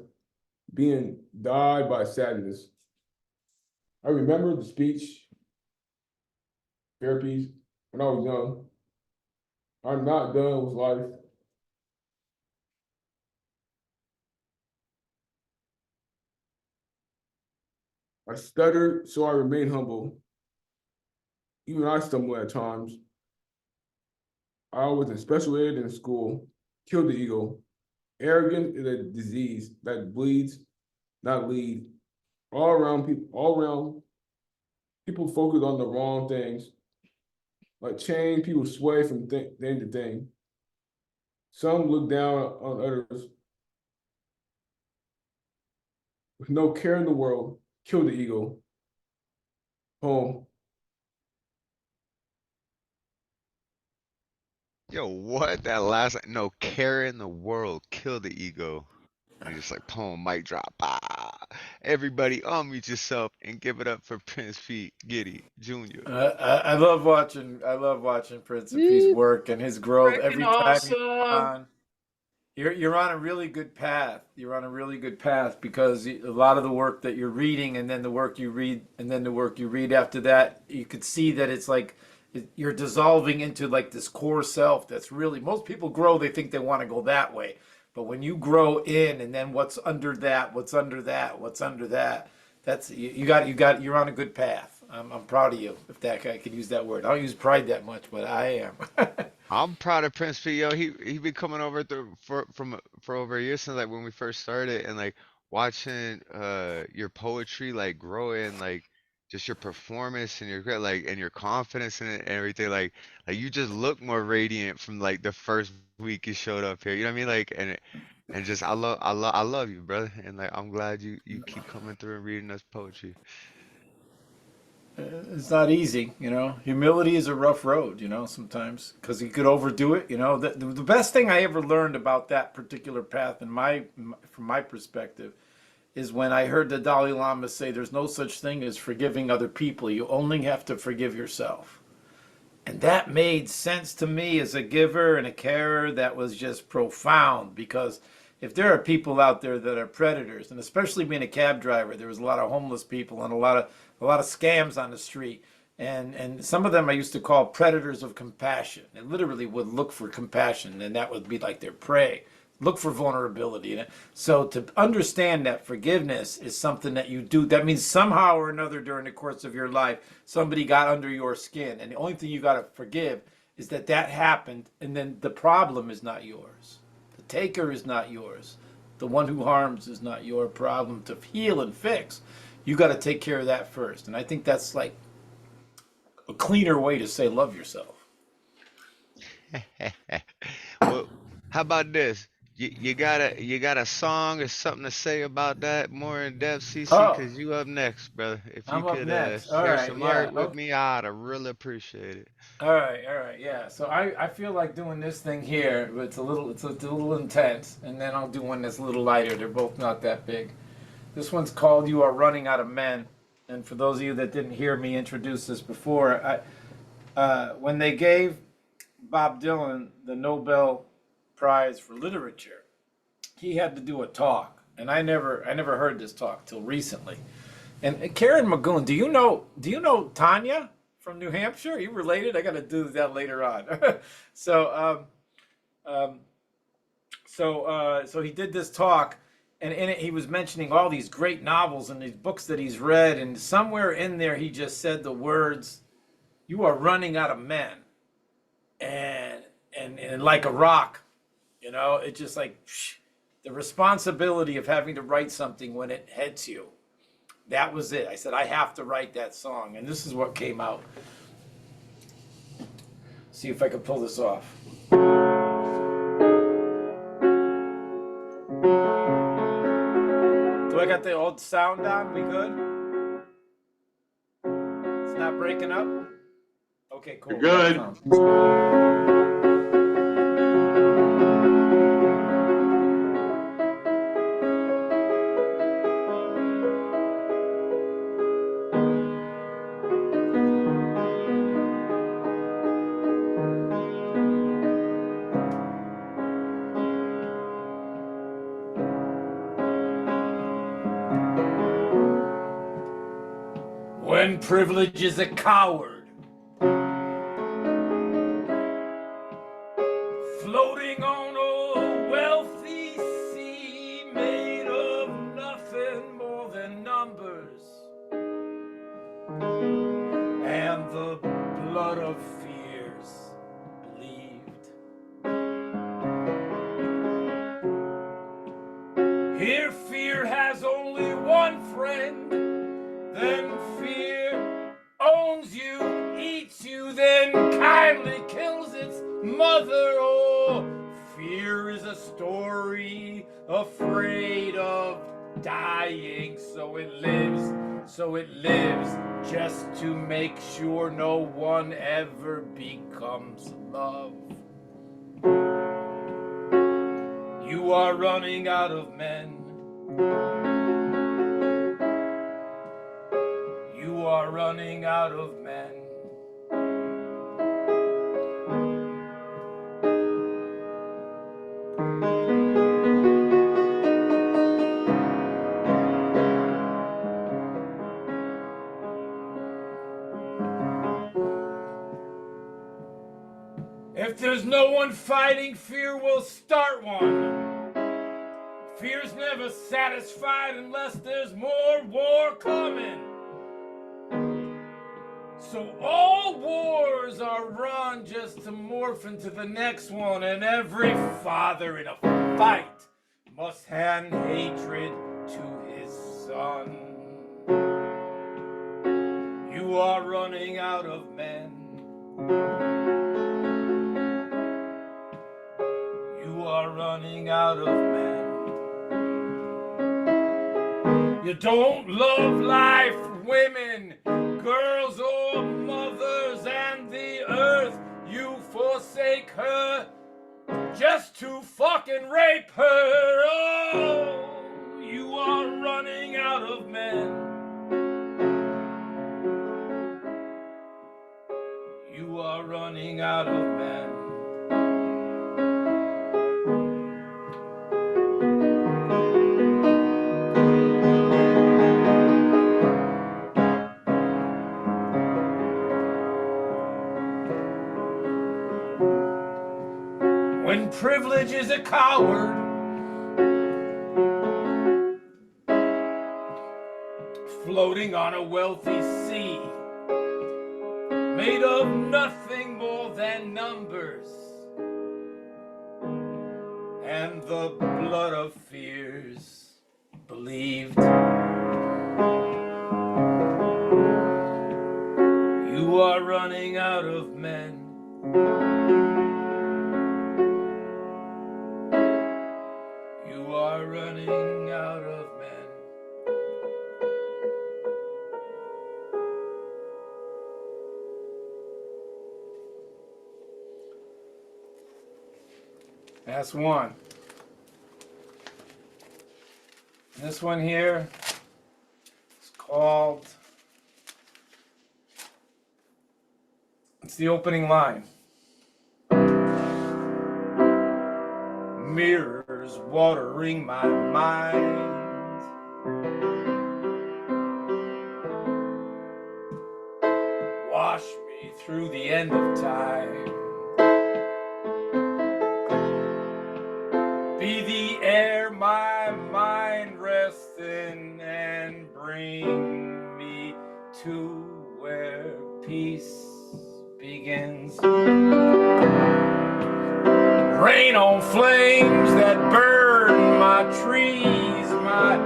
being dyed by sadness. I remember the speech therapies when I was young. I'm not done with life. I stuttered, so I remain humble. Even I stumble at times. I was in special ed in school, killed the ego. Arrogance is a disease that bleeds, not lead. All around, people focus on the wrong things. Like change, people sway from thing to thing. Some look down on others. With no care in the world, kill the ego. Home. Yo, what? That last, no care in the world, kill the ego. And just like, poem, mic drop. Ah. Everybody unmute yourself and give it up for Principie Guity Jr. I love watching Principie's work and his growth every time he's on. You're on a really good path. You're on a really good path because a lot of the work that you're reading and then the work you read and then the work you read after that, you could see that it's like you're dissolving into like this core self that's really, most people grow, they think they want to go that way. But when you grow in and then what's under that, that's you're on a good path. I'm proud of you, if that I could use that word. I don't use pride that much, but I am. I'm proud of Principie, yo. He been coming over for over a year since like when we first started and like watching your poetry like grow in like just your performance and your like and your confidence in it and everything like you just look more radiant from like the first week you showed up here. You know what I mean? Like and just I love you, brother. And like I'm glad you keep coming through and reading us poetry. It's not easy, you know. Humility is a rough road, you know, sometimes because you could overdo it. You know, the best thing I ever learned about that particular path, from my perspective, is when I heard the Dalai Lama say, "There's no such thing as forgiving other people. You only have to forgive yourself." And that made sense to me as a giver and a carer. That was just profound because if there are people out there that are predators, and especially being a cab driver, there was a lot of homeless people and a lot of scams on the street. And some of them I used to call predators of compassion. They literally would look for compassion, and that would be like their prey. Look for vulnerability. So to understand that forgiveness is something that you do, that means somehow or another during the course of your life, somebody got under your skin. And the only thing you got to forgive is that happened, and then the problem is not yours. The taker is not yours. The one who harms is not your problem to heal and fix. You got to take care of that first. And I think that's like a cleaner way to say love yourself. Well, how about this? You got a song or something to say about that more in depth, CC? Because you up next, brother. If you I'm up could next. All share right, some yeah. art with me, I'd really appreciate it. All right, yeah. So I feel like doing this thing here, but it's a little intense, and then I'll do one that's a little lighter. They're both not that big. This one's called "You Are Running Out of Men," and for those of you that didn't hear me introduce this before, when they gave Bob Dylan the Nobel Prize for Literature, he had to do a talk, and I never heard this talk till recently. And Karen Magoon, do you know Tanya from New Hampshire? Are you related? I got to do that later on. So he did this talk, and in it he was mentioning all these great novels and these books that he's read, and somewhere in there he just said the words, "You are running out of men," and like a rock, you know, it just like the responsibility of having to write something when it hits you. That was it. I said, I have to write that song. And this is what came out. See if I can pull this off. Do I got the old sound down? We good? breaking up? Okay, cool. You're good. When privilege is a coward, floating on a wealthy sea made of nothing more than numbers and the blood of fears believed. Here fear has only one friend, then fear owns you, eats you, then kindly kills its mother. Oh, fear is a story afraid of dying, so it lives, just to make sure no one ever becomes love. You are running out of men. You are running out of men. If there's no one fighting, fear will start one. Fear's never satisfied unless there's more war coming. So all wars are run just to morph into the next one, and every father in a fight must hand hatred to his son. You are running out of men. You are running out of men. You don't love life, women, girls or mothers, and the earth. You forsake her just to fucking rape her. Oh, you are running out of men. You are running out of men. When privilege is a coward, floating on a wealthy sea, made of nothing more than numbers and the blood of fears believed. You are running out of men. You are running out of men. That's one. This one here is called, it's the opening line. Mirrors watering my mind. Wash me through the end of time. Be the air my mind rests in, and bring me to where peace begins. Rain on flames that burn my trees, my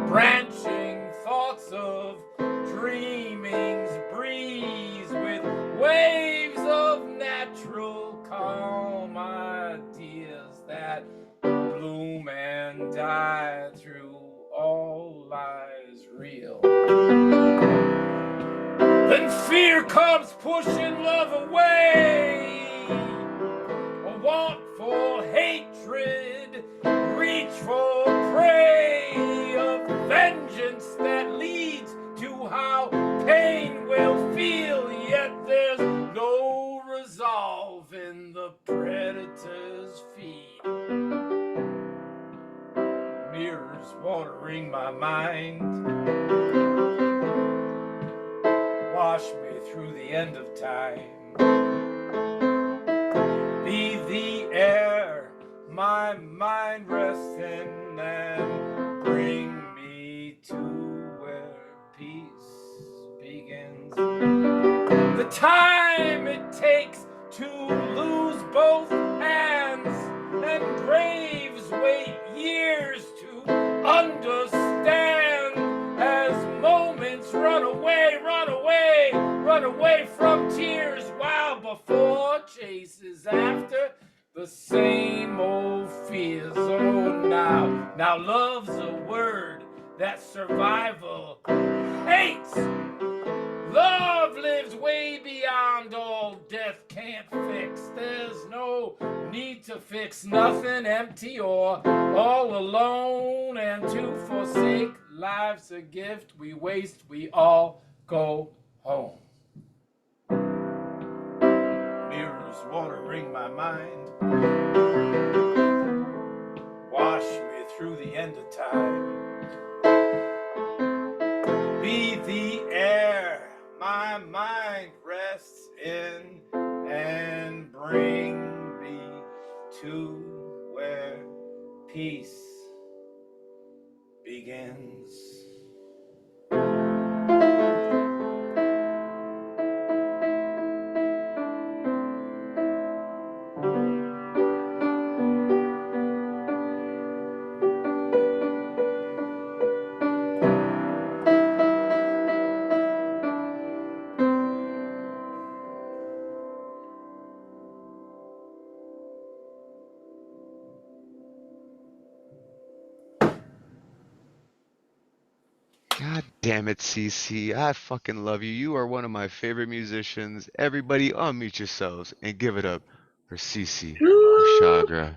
branching thoughts of dreamings breeze with waves of natural calm, ideas that bloom and die through all lies real. Then fear comes pushing love away. A want for hatred, reach for prey, of vengeance that leads to how pain will feel, yet there's no resolve in the predator's feet. Mirrors watering my mind, wash me through the end of time. Be the air my mind rests in, and bring me to where peace begins. The time it takes to lose both hands, and braves wait years to understand, as moments run away, run away, run away from tears, while before chases after the same old fears. Oh, now love's a word that survival hates. Love lives way beyond all death can't fix. There's no need to fix nothing empty or all alone, and to forsake life's a gift we waste, we all go home. Mirrors watering my mind, wash me through the end of time. Be the air my mind rests in, and bring me to where peace begins. God damn it, CC. I fucking love you. You are one of my favorite musicians. Everybody unmute yourselves and give it up for CC Arshagra.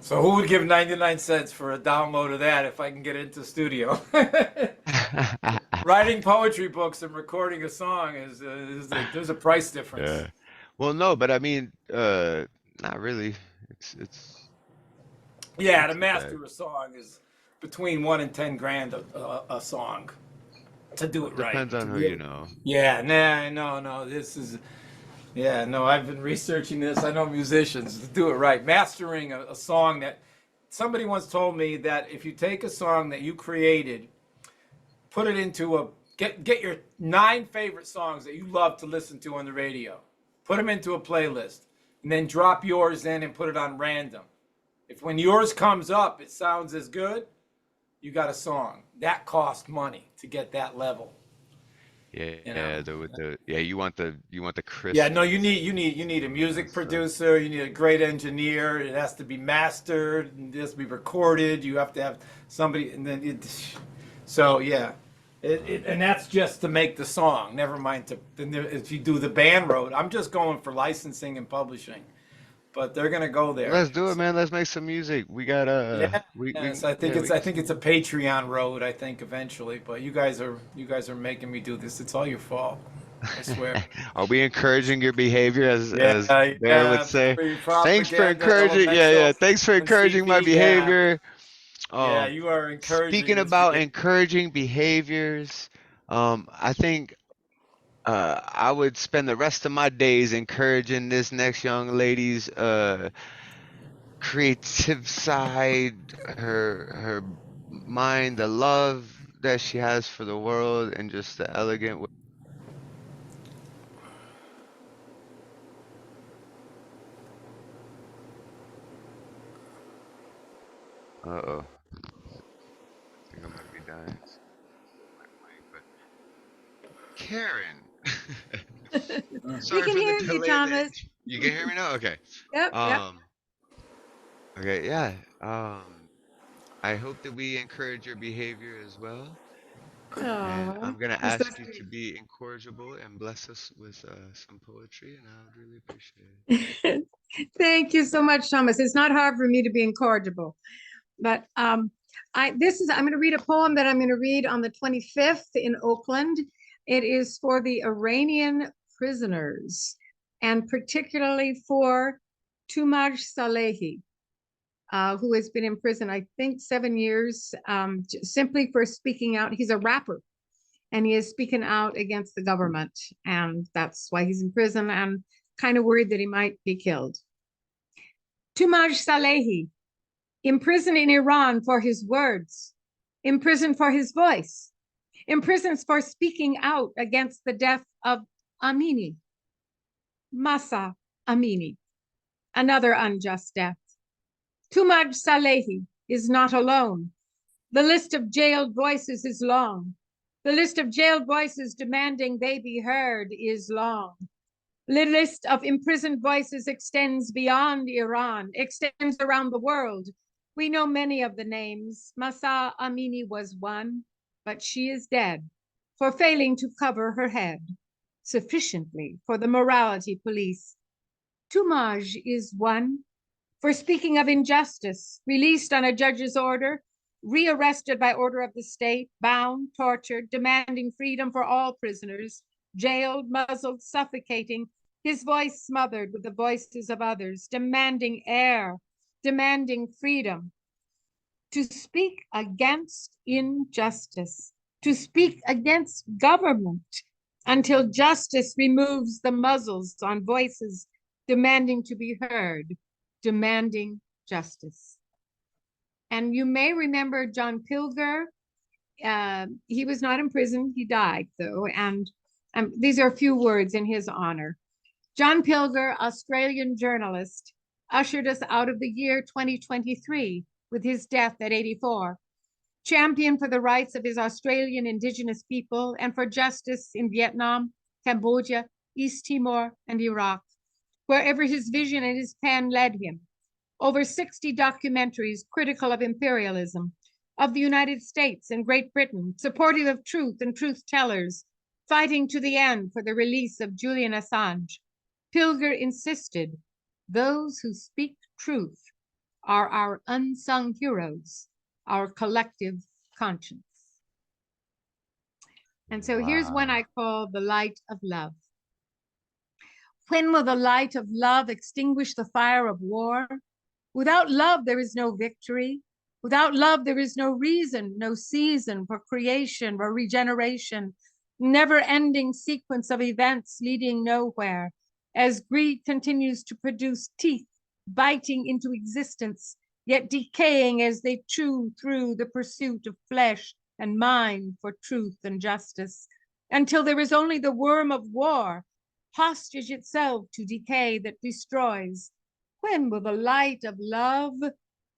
So who would give 99 cents for a download of that if I can get into studio? Writing poetry books and recording a song is there's a price difference. Yeah. Well, no, but I mean, not really. It's Yeah, to master a song is between 1 and 10 grand a song to do it right. Depends on who you know. Yeah, no. This is, yeah, no. I've been researching this. I know musicians to do it right. Mastering a song that somebody once told me that if you take a song that you created, put it into a get your 9 favorite songs that you love to listen to on the radio, put them into a playlist, and then drop yours in and put it on random. If when yours comes up, it sounds as good, you got a song. That costs money to get that level. Yeah, You know? you want the crisp. Yeah, no, you need a music producer, you need a great engineer, it has to be mastered, it has to be recorded, you have to have somebody, and then so yeah. And that's just to make the song. Never mind if you do the band road. I'm just going for licensing and publishing. But they're gonna go there. Let's do it, man. Let's make some music. We got yes, I think it's a Patreon road. I think eventually, but you guys are making me do this. It's all your fault. I swear. Are we encouraging your behavior as Bear would say? Thanks for encouraging. Thanks for encouraging my behavior. Yeah, you are encouraging. Speaking about encouraging behaviors, I think I would spend the rest of my days encouraging this next young lady's creative side, her mind, the love that she has for the world, and just the elegant way. Uh-oh. I think I might be dying. Karen. We can hear you, Thomas. You can hear me now? Okay. Yep. Okay, yeah. I hope that we encourage your behavior as well. And Aw, I'm gonna you're so ask you to sweet. be incorrigible and bless us with some poetry, and I would really appreciate it. Thank you so much, Thomas. It's not hard for me to be incorrigible, but I'm going to read a poem that I'm going to read on the 25th in Oakland. It is for the Iranian prisoners, and particularly for Tumaj Salehi, who has been in prison, I think, 7 years, simply for speaking out. He's a rapper, and he is speaking out against the government, and that's why he's in prison, and kind of worried that he might be killed. Tumaj Salehi, imprisoned in Iran for his words, imprisoned for his voice, imprisoned for speaking out against the death of Amini, Masa Amini, another unjust death. Tumaj Salehi is not alone. The list of jailed voices is long. The list of jailed voices demanding they be heard is long. The list of imprisoned voices extends beyond Iran, extends around the world. We know many of the names. Masa Amini was one, but she is dead for failing to cover her head sufficiently for the morality police. Tumaj is one for speaking of injustice, released on a judge's order, rearrested by order of the state, bound, tortured, demanding freedom for all prisoners, jailed, muzzled, suffocating, his voice smothered with the voices of others, demanding air, demanding freedom. To speak against injustice, to speak against government, until justice removes the muzzles on voices demanding to be heard, demanding justice. And you may remember John Pilger. He was not in prison, he died though, and these are a few words in his honor. John Pilger, Australian journalist, ushered us out of the year 2023 with his death at 84. Champion for the rights of his Australian Indigenous people and for justice in Vietnam, Cambodia, East Timor, and Iraq, wherever his vision and his pen led him. Over 60 documentaries critical of imperialism, of the United States and Great Britain, supportive of truth and truth tellers, fighting to the end for the release of Julian Assange. Pilger insisted, those who speak truth are our unsung heroes, our collective conscience. And so here's one I call The Light of Love. When will the light of love extinguish the fire of war? Without love, there is no victory. Without love, there is no reason, no season for creation or regeneration, never-ending sequence of events leading nowhere, as greed continues to produce teeth, biting into existence, yet decaying as they chew through the pursuit of flesh and mind for truth and justice, until there is only the worm of war, hostage itself to decay that destroys. When will the light of love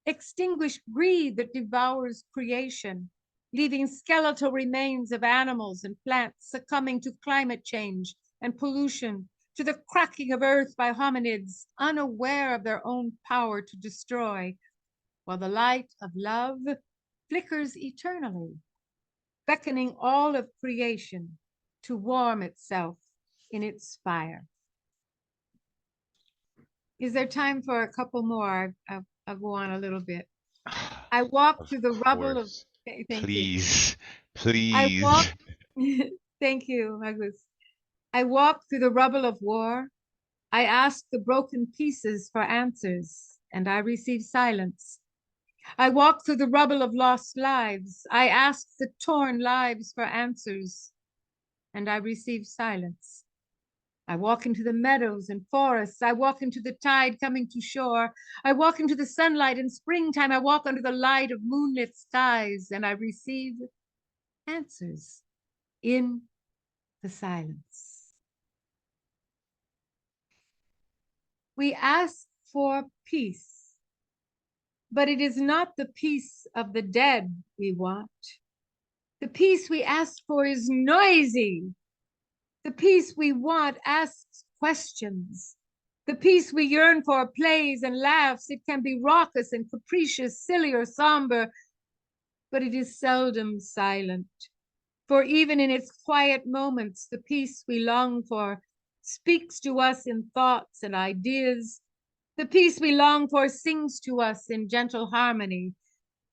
extinguish greed that devours creation, leaving skeletal remains of animals and plants succumbing to climate change and pollution, to the cracking of earth by hominids, unaware of their own power to destroy, while the light of love flickers eternally, beckoning all of creation to warm itself in its fire. Is there time for a couple more? I'll go on a little bit. I walk through the rubble of. Please, I walk. please. Thank you, Magus. I walk through the rubble of war. I ask the broken pieces for answers, and I receive silence. I walk through the rubble of lost lives. I ask the torn lives for answers, and I receive silence. I walk into the meadows and forests. I walk into the tide coming to shore. I walk into the sunlight in springtime. I walk under the light of moonlit skies, and I receive answers in the silence. We ask for peace, but it is not the peace of the dead we want. The peace we ask for is noisy. The peace we want asks questions. The peace we yearn for plays and laughs. It can be raucous and capricious, silly or somber. but it is seldom silent. For even in its quiet moments, the peace we long for speaks to us in thoughts and ideas. The peace we long for sings to us in gentle harmony.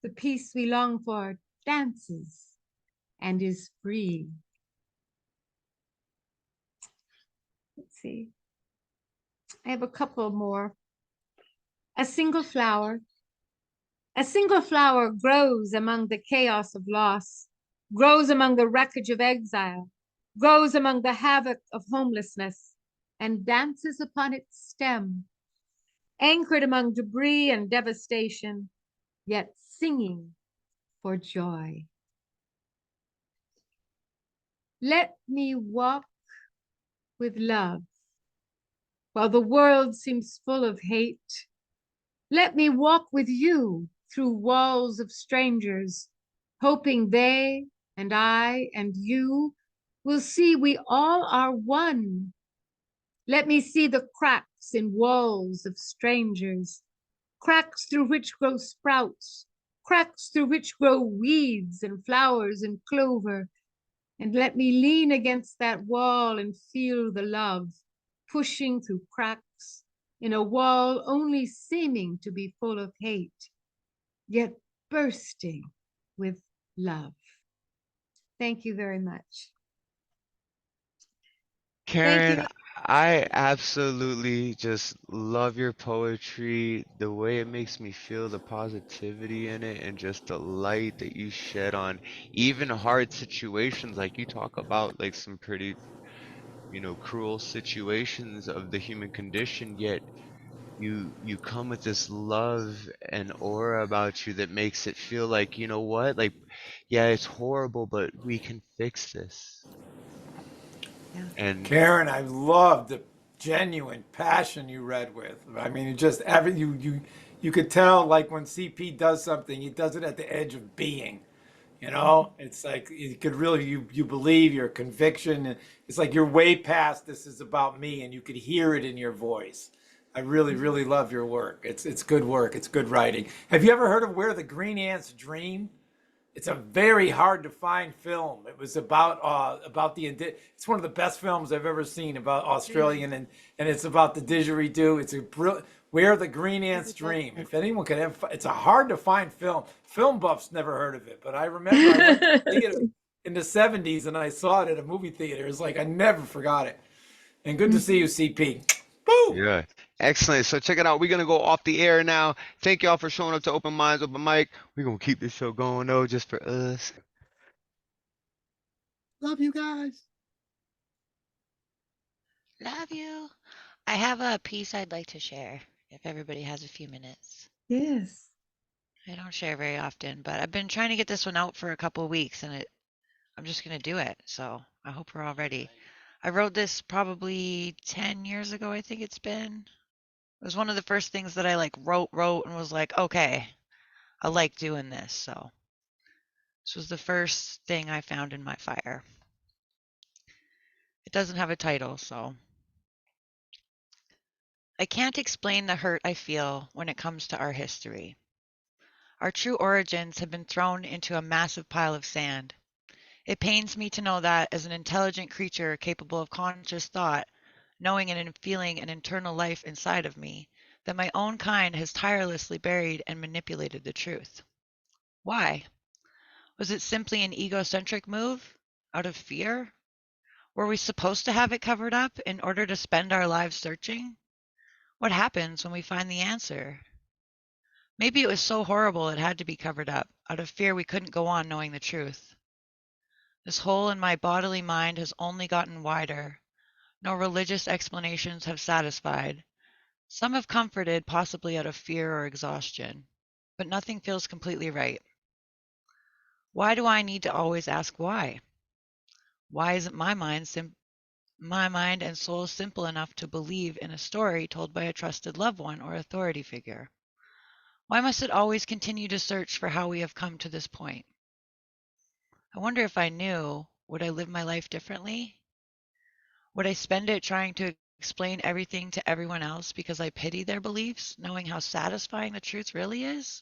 The peace we long for dances and is free. Let's see. I have a couple more. A single flower. A single flower grows among the chaos of loss, grows among the wreckage of exile, grows among the havoc of homelessness, and dances upon its stem, anchored among debris and devastation, yet singing for joy. Let me walk with love while the world seems full of hate. Let me walk with you through walls of strangers, hoping they and I and you will see we all are one. Let me see the cracks in walls of strangers, cracks through which grow sprouts, cracks through which grow weeds and flowers and clover. And let me lean against that wall and feel the love pushing through cracks in a wall only seeming to be full of hate, yet bursting with love. Thank you very much. Karen, I absolutely just love your poetry, the way it makes me feel, the positivity in it, and just the light that you shed on even hard situations. Like you talk about like some pretty, cruel situations of the human condition, yet you come with this love and aura about you that makes it feel like, you know what? Like, yeah, it's horrible, but we can fix this. And Karen, I love the genuine passion you read with. I mean, it just you could tell like when CP does something, he does it at the edge of being. It's like you could really you believe your conviction. It's like you're way past this is about me, and you could hear it in your voice. I really, really love your work. It's good work. It's good writing. Have you ever heard of Where the Green Ants Dream? It's a very hard to find film. It was about it's one of the best films I've ever seen about Australian and it's about the didgeridoo. It's Where the Green Ants Dream. If anyone can have, it's a hard to find film. Film buffs never heard of it, but I remember I went to see it in the 70s and I saw it at a movie theater. It's like I never forgot it. And good to see you, CP. Woo! yeah, excellent. So check it out. We're gonna go off the air now. Thank y'all for showing up to Open Minds, Open Mic. We're gonna keep this show going though, just for us. Love you guys. Love you. I have a piece I'd like to share if everybody has a few minutes. Yes. I don't share very often, but I've been trying to get this one out for a couple of weeks and I'm just going to do it. So I hope we're all ready. I wrote this probably 10 years ago, I think it's been. It was one of the first things that I like wrote and was like, okay, I like doing this. So this was the first thing I found in my fire. It doesn't have a title, so. I can't explain the hurt I feel when it comes to our history. Our true origins have been thrown into a massive pile of sand. It pains me to know that, as an intelligent creature capable of conscious thought, knowing and feeling an internal life inside of me, that my own kind has tirelessly buried and manipulated the truth. Why? Was it simply an egocentric move? Out of fear? Were we supposed to have it covered up in order to spend our lives searching? What happens when we find the answer? Maybe it was so horrible it had to be covered up, out of fear we couldn't go on knowing the truth. This hole in my bodily mind has only gotten wider. No religious explanations have satisfied. Some have comforted, possibly out of fear or exhaustion, but nothing feels completely right. Why do I need to always ask why? Why isn't my mind and soul simple enough to believe in a story told by a trusted loved one or authority figure? Why must it always continue to search for how we have come to this point? I wonder if I knew, would I live my life differently? Would I spend it trying to explain everything to everyone else because I pity their beliefs, knowing how satisfying the truth really is?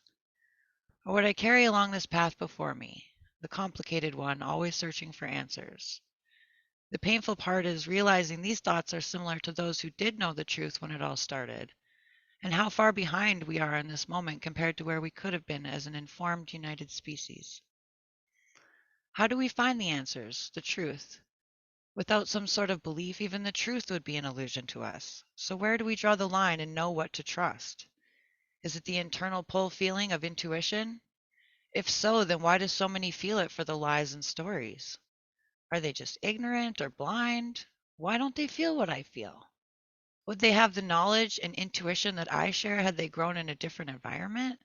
Or would I carry along this path before me, the complicated one, always searching for answers? The painful part is realizing these thoughts are similar to those who did know the truth when it all started, and how far behind we are in this moment compared to where we could have been as an informed, united species. How do we find the answers, the truth? Without some sort of belief, even the truth would be an illusion to us. So where do we draw the line and know what to trust? Is it the internal pull feeling of intuition? If so, then why do so many feel it for the lies and stories? Are they just ignorant or blind? Why don't they feel what I feel? Would they have the knowledge and intuition that I share had they grown in a different environment?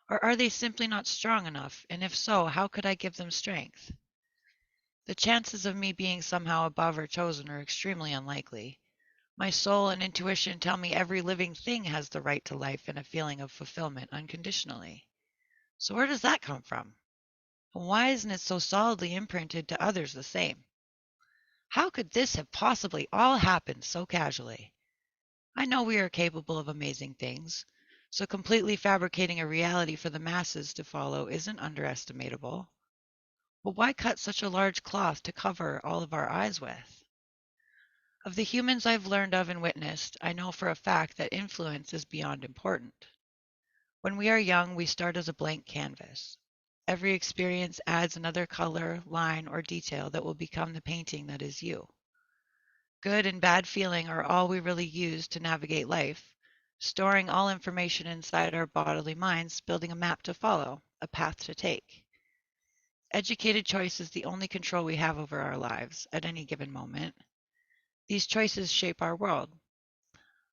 Or are they simply not strong enough? And if so, how could I give them strength? The chances of me being somehow above or chosen are extremely unlikely. My soul and intuition tell me every living thing has the right to life and a feeling of fulfillment unconditionally. So where does that come from? And why isn't it so solidly imprinted to others the same? How could this have possibly all happened so casually? I know we are capable of amazing things, so completely fabricating a reality for the masses to follow isn't underestimatable. But why cut such a large cloth to cover all of our eyes with? Of the humans I've learned of and witnessed, I know for a fact that influence is beyond important. When we are young, we start as a blank canvas. Every experience adds another color, line, or detail that will become the painting that is you. Good and bad feeling are all we really use to navigate life, storing all information inside our bodily minds, building a map to follow, a path to take. Educated choice is the only control we have over our lives at any given moment. These choices shape our world.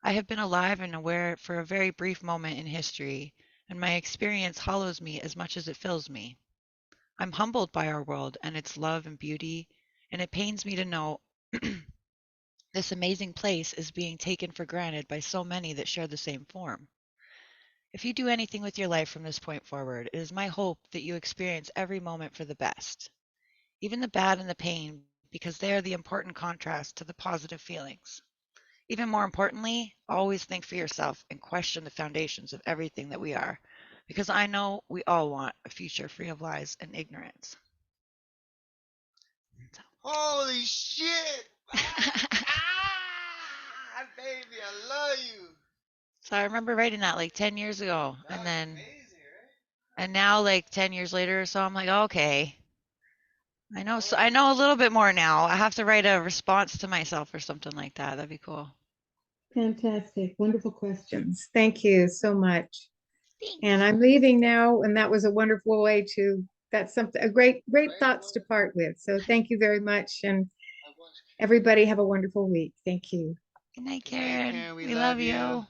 I have been alive and aware for a very brief moment in history, and my experience hollows me as much as it fills me. I'm humbled by our world and its love and beauty, and it pains me to know this amazing place is being taken for granted by so many that share the same form. If you do anything with your life from this point forward, it is my hope that you experience every moment for the best, even the bad and the pain, because they are the important contrast to the positive feelings. Even more importantly, always think for yourself and question the foundations of everything that we are, because I know we all want a future free of lies and ignorance. Holy shit! Baby, I love you. So I remember writing that like 10 years ago, and now like 10 years later or so, I'm like, okay, I know, so I know a little bit more now. I have to write a response to myself or something like that. That'd be cool. Fantastic. Wonderful questions. Thank you so much. And I'm leaving now, and that was a wonderful way to, that's something, a great thoughts to part with. So thank you very much. And everybody have a wonderful week. Thank you. Good night, Karen. We love you.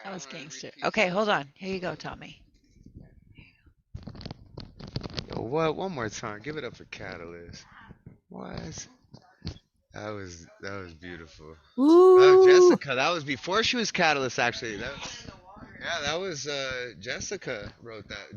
That was gangster. Okay, hold on. Here you go, Tommy. Yo, what? One more time. Give it up for Catalyst. What? That was beautiful. Ooh. Jessica, that was before she was Catalyst, actually. That was Jessica wrote that.